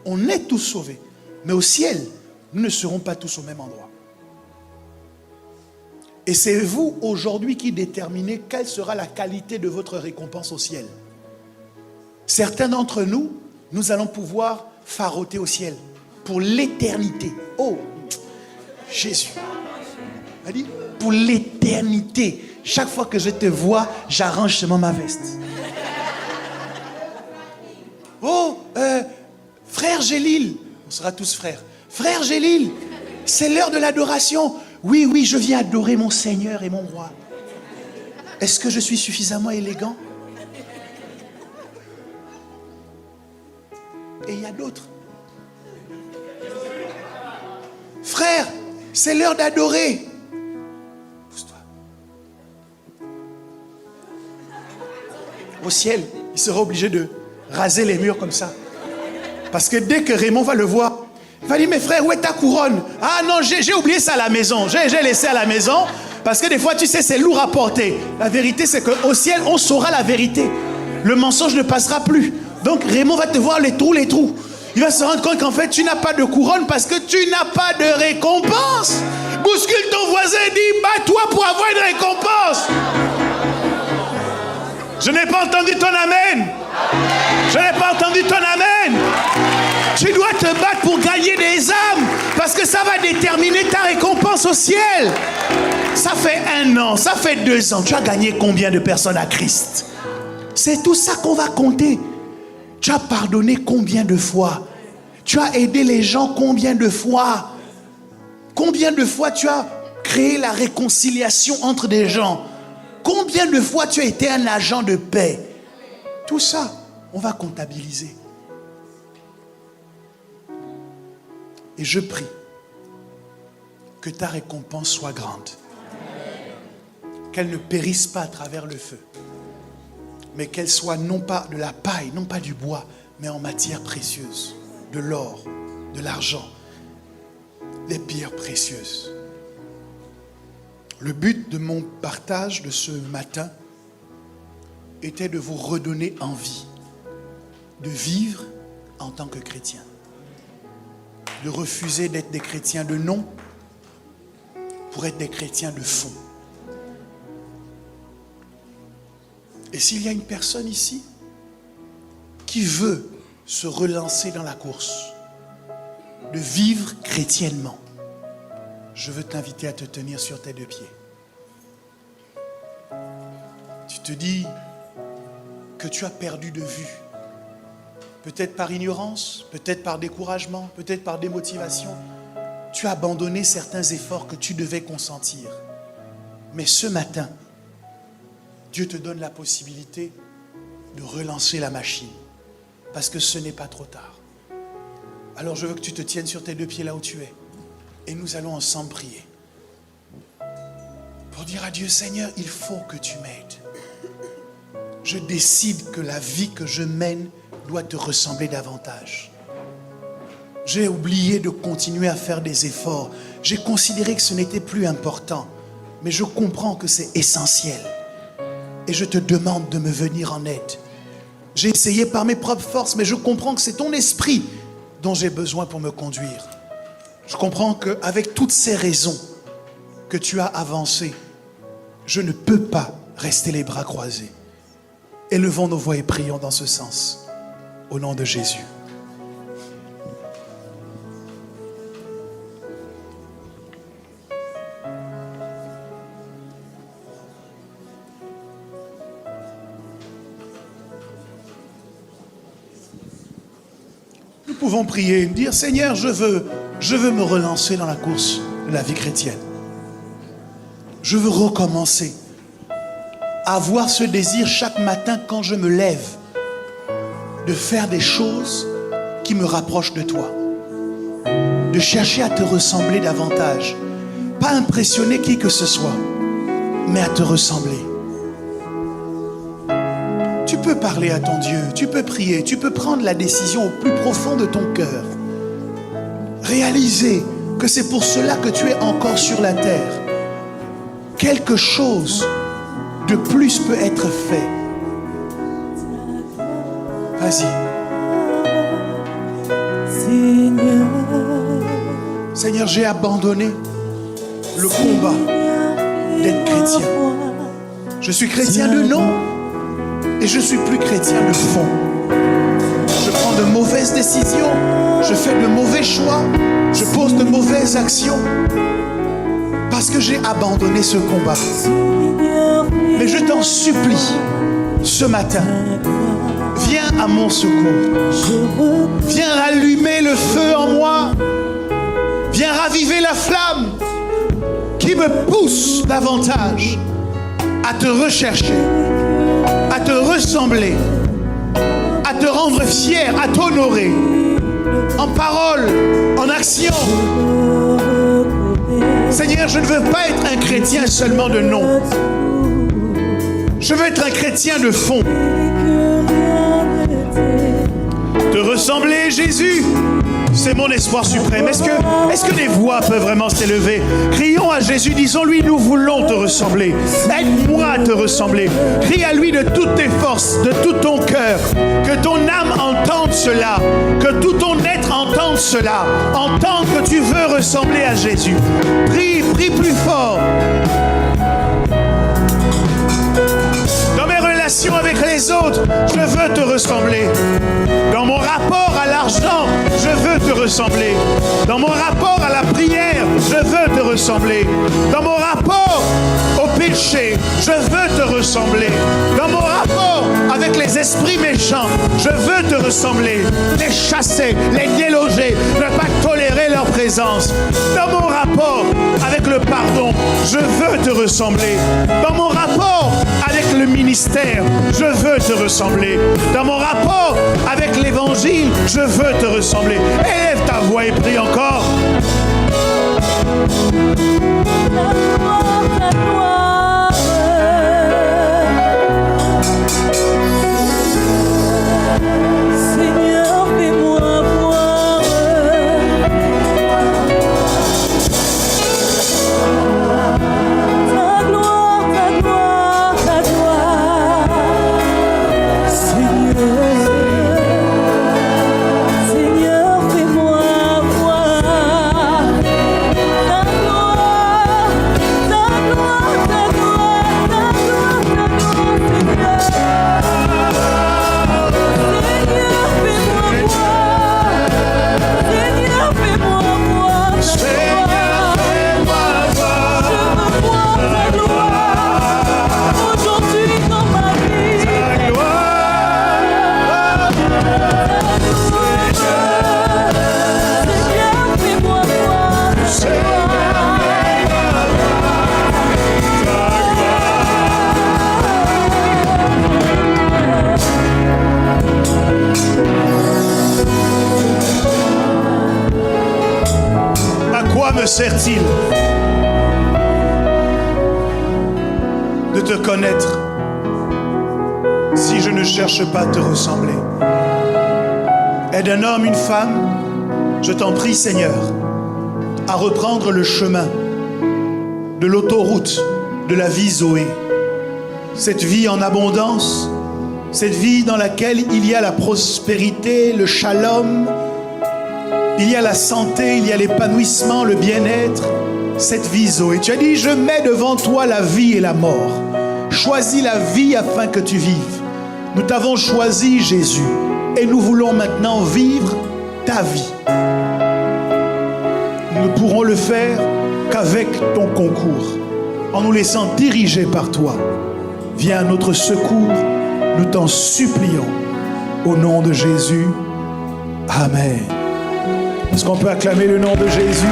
A: On est tous sauvés. Mais au ciel, nous ne serons pas tous au même endroit. Et c'est vous, aujourd'hui, qui déterminez quelle sera la qualité de votre récompense au ciel. Certains d'entre nous, nous allons pouvoir faroter au ciel pour l'éternité. Oh, Jésus. Elle dit, pour l'éternité. Chaque fois que je te vois, j'arrange seulement ma veste. Oh, frère Gélil. On sera tous frères. Frère Gélil, c'est l'heure de l'adoration. Oui, oui, je viens adorer mon Seigneur et mon Roi. Est-ce que je suis suffisamment élégant? Et il y a d'autres. Frère, c'est l'heure d'adorer. Pousse-toi. Au ciel, il sera obligé de raser les murs comme ça. Parce que dès que Raymond va le voir, il va dire, mais frère, où est ta couronne? Ah non, j'ai oublié ça à la maison. J'ai laissé à la maison. Parce que des fois, tu sais, c'est lourd à porter. La vérité, c'est qu'au ciel, on saura la vérité. Le mensonge ne passera plus. Donc Raymond va te voir les trous. Il va se rendre compte qu'en fait, tu n'as pas de couronne parce que tu n'as pas de récompense. Bouscule ton voisin et dis, bats-toi pour avoir une récompense. Je n'ai pas entendu ton amen. Je n'ai pas entendu ton amen. Tu dois te battre pour gagner des âmes parce que ça va déterminer ta récompense au ciel. Ça fait 1 an, ça fait 2 ans. Tu as gagné combien de personnes à Christ? C'est tout ça qu'on va compter. Tu as pardonné combien de fois? Tu as aidé les gens combien de fois? Combien de fois tu as créé la réconciliation entre des gens? Combien de fois tu as été un agent de paix? Tout ça, on va comptabiliser. Et je prie que ta récompense soit grande. Qu'elle ne périsse pas à travers le feu. Mais qu'elle soit non pas de la paille, non pas du bois, mais en matière précieuse. De l'or, de l'argent, des pierres précieuses. Le but de mon partage de ce matin était de vous redonner envie de vivre en tant que chrétien. De refuser d'être des chrétiens de nom pour être des chrétiens de fond. Et s'il y a une personne ici qui veut se relancer dans la course, de vivre chrétiennement, je veux t'inviter à te tenir sur tes 2 pieds. Tu te dis que tu as perdu de vue. Peut-être par ignorance, peut-être par découragement, peut-être par démotivation. Tu as abandonné certains efforts que tu devais consentir. Mais ce matin, Dieu te donne la possibilité de relancer la machine. Parce que ce n'est pas trop tard. Alors je veux que tu te tiennes sur tes 2 pieds là où tu es. Et nous allons ensemble prier. Pour dire à Dieu, Seigneur, il faut que tu m'aides. je décide que la vie que je mène doit te ressembler davantage. J'ai oublié de continuer à faire des efforts. J'ai considéré que ce n'était plus important. Mais je comprends que c'est essentiel. Et je te demande de me venir en aide. J'ai essayé par mes propres forces, mais je comprends que c'est ton esprit dont j'ai besoin pour me conduire. Je comprends qu'avec toutes ces raisons que tu as avancées, je ne peux pas rester les bras croisés. Élevons nos voix et prions dans ce sens. Au nom de Jésus. Nous pouvons prier, dire Seigneur, je veux me relancer dans la course de la vie chrétienne. Je veux recommencer. Avoir ce désir chaque matin quand je me lève de faire des choses qui me rapprochent de toi, de chercher à te ressembler davantage, pas impressionner qui que ce soit, mais à te ressembler. Tu peux parler à ton Dieu, tu peux prier, tu peux prendre la décision au plus profond de ton cœur. Réaliser que c'est pour cela que tu es encore sur la terre. Quelque chose de plus peut être fait. Vas-y. Seigneur, j'ai abandonné le combat d'être chrétien. Je suis chrétien de nom et je suis plus chrétien de fond. Je prends de mauvaises décisions, je fais de mauvais choix, je pose de mauvaises actions parce que j'ai abandonné ce combat. Mais je t'en supplie, ce matin, viens à mon secours. Viens rallumer le feu en moi. Viens raviver la flamme qui me pousse davantage à te rechercher, à te ressembler, à te rendre fier, à t'honorer, en parole, en action. Seigneur, je ne veux pas être un chrétien seulement de nom. Je veux être un chrétien de fond. Te ressembler, Jésus, c'est mon espoir suprême. Est-ce que des voix peuvent vraiment s'élever? Crions à Jésus, disons-lui, nous voulons te ressembler. Aide-moi à te ressembler. Crie à lui de toutes tes forces, de tout ton cœur. Que ton âme entende cela. Que tout ton être entende cela. Entende que tu veux ressembler à Jésus. Prie, prie plus fort. Dans mes relations avec les autres, je veux te ressembler. Dans mon rapport à l'argent, je veux te ressembler. Dans mon rapport à la prière, je veux te ressembler. Dans mon rapport au péché, je veux te ressembler. Dans mon rapport avec les esprits méchants, je veux te ressembler. Les chasser, les déloger, ne pas tolérer leur présence. Dans mon rapport avec le pardon, je veux te ressembler. Dans mon rapport avec le ministère, je veux te ressembler. Dans mon rapport avec l'évangile, je veux te ressembler. Élève ta voix et prie encore.
B: Seigneur, fais-moi voir ta gloire, ta gloire, ta gloire. Seigneur, fais-moi voir ta gloire, ta gloire, ta gloire, ta gloire, ta gloire, Seigneur, fais-moi voir, Seigneur, fais-moi voir, je veux voir ta gloire aujourd'hui dans ma vie. Ta gloire, Seigneur, fais-moi voir,
A: À quoi me sert-il de te connaître je ne cherche pas à te ressembler. Aide un homme, une femme, je t'en prie Seigneur, à reprendre le chemin de l'autoroute de la vie Zoé. Cette vie en abondance, cette vie dans laquelle il y a la prospérité, le shalom, il y a la santé, il y a l'épanouissement, le bien-être. Cette vie Zoé. Tu as dit, je mets devant toi la vie et la mort. Choisis la vie afin que tu vives. Nous t'avons choisi Jésus et nous voulons maintenant vivre ta vie. Nous ne pourrons le faire qu'avec ton concours, en nous laissant diriger par toi. Viens à notre secours, nous t'en supplions. Au nom de Jésus, Amen. Est-ce qu'on peut acclamer le nom de Jésus?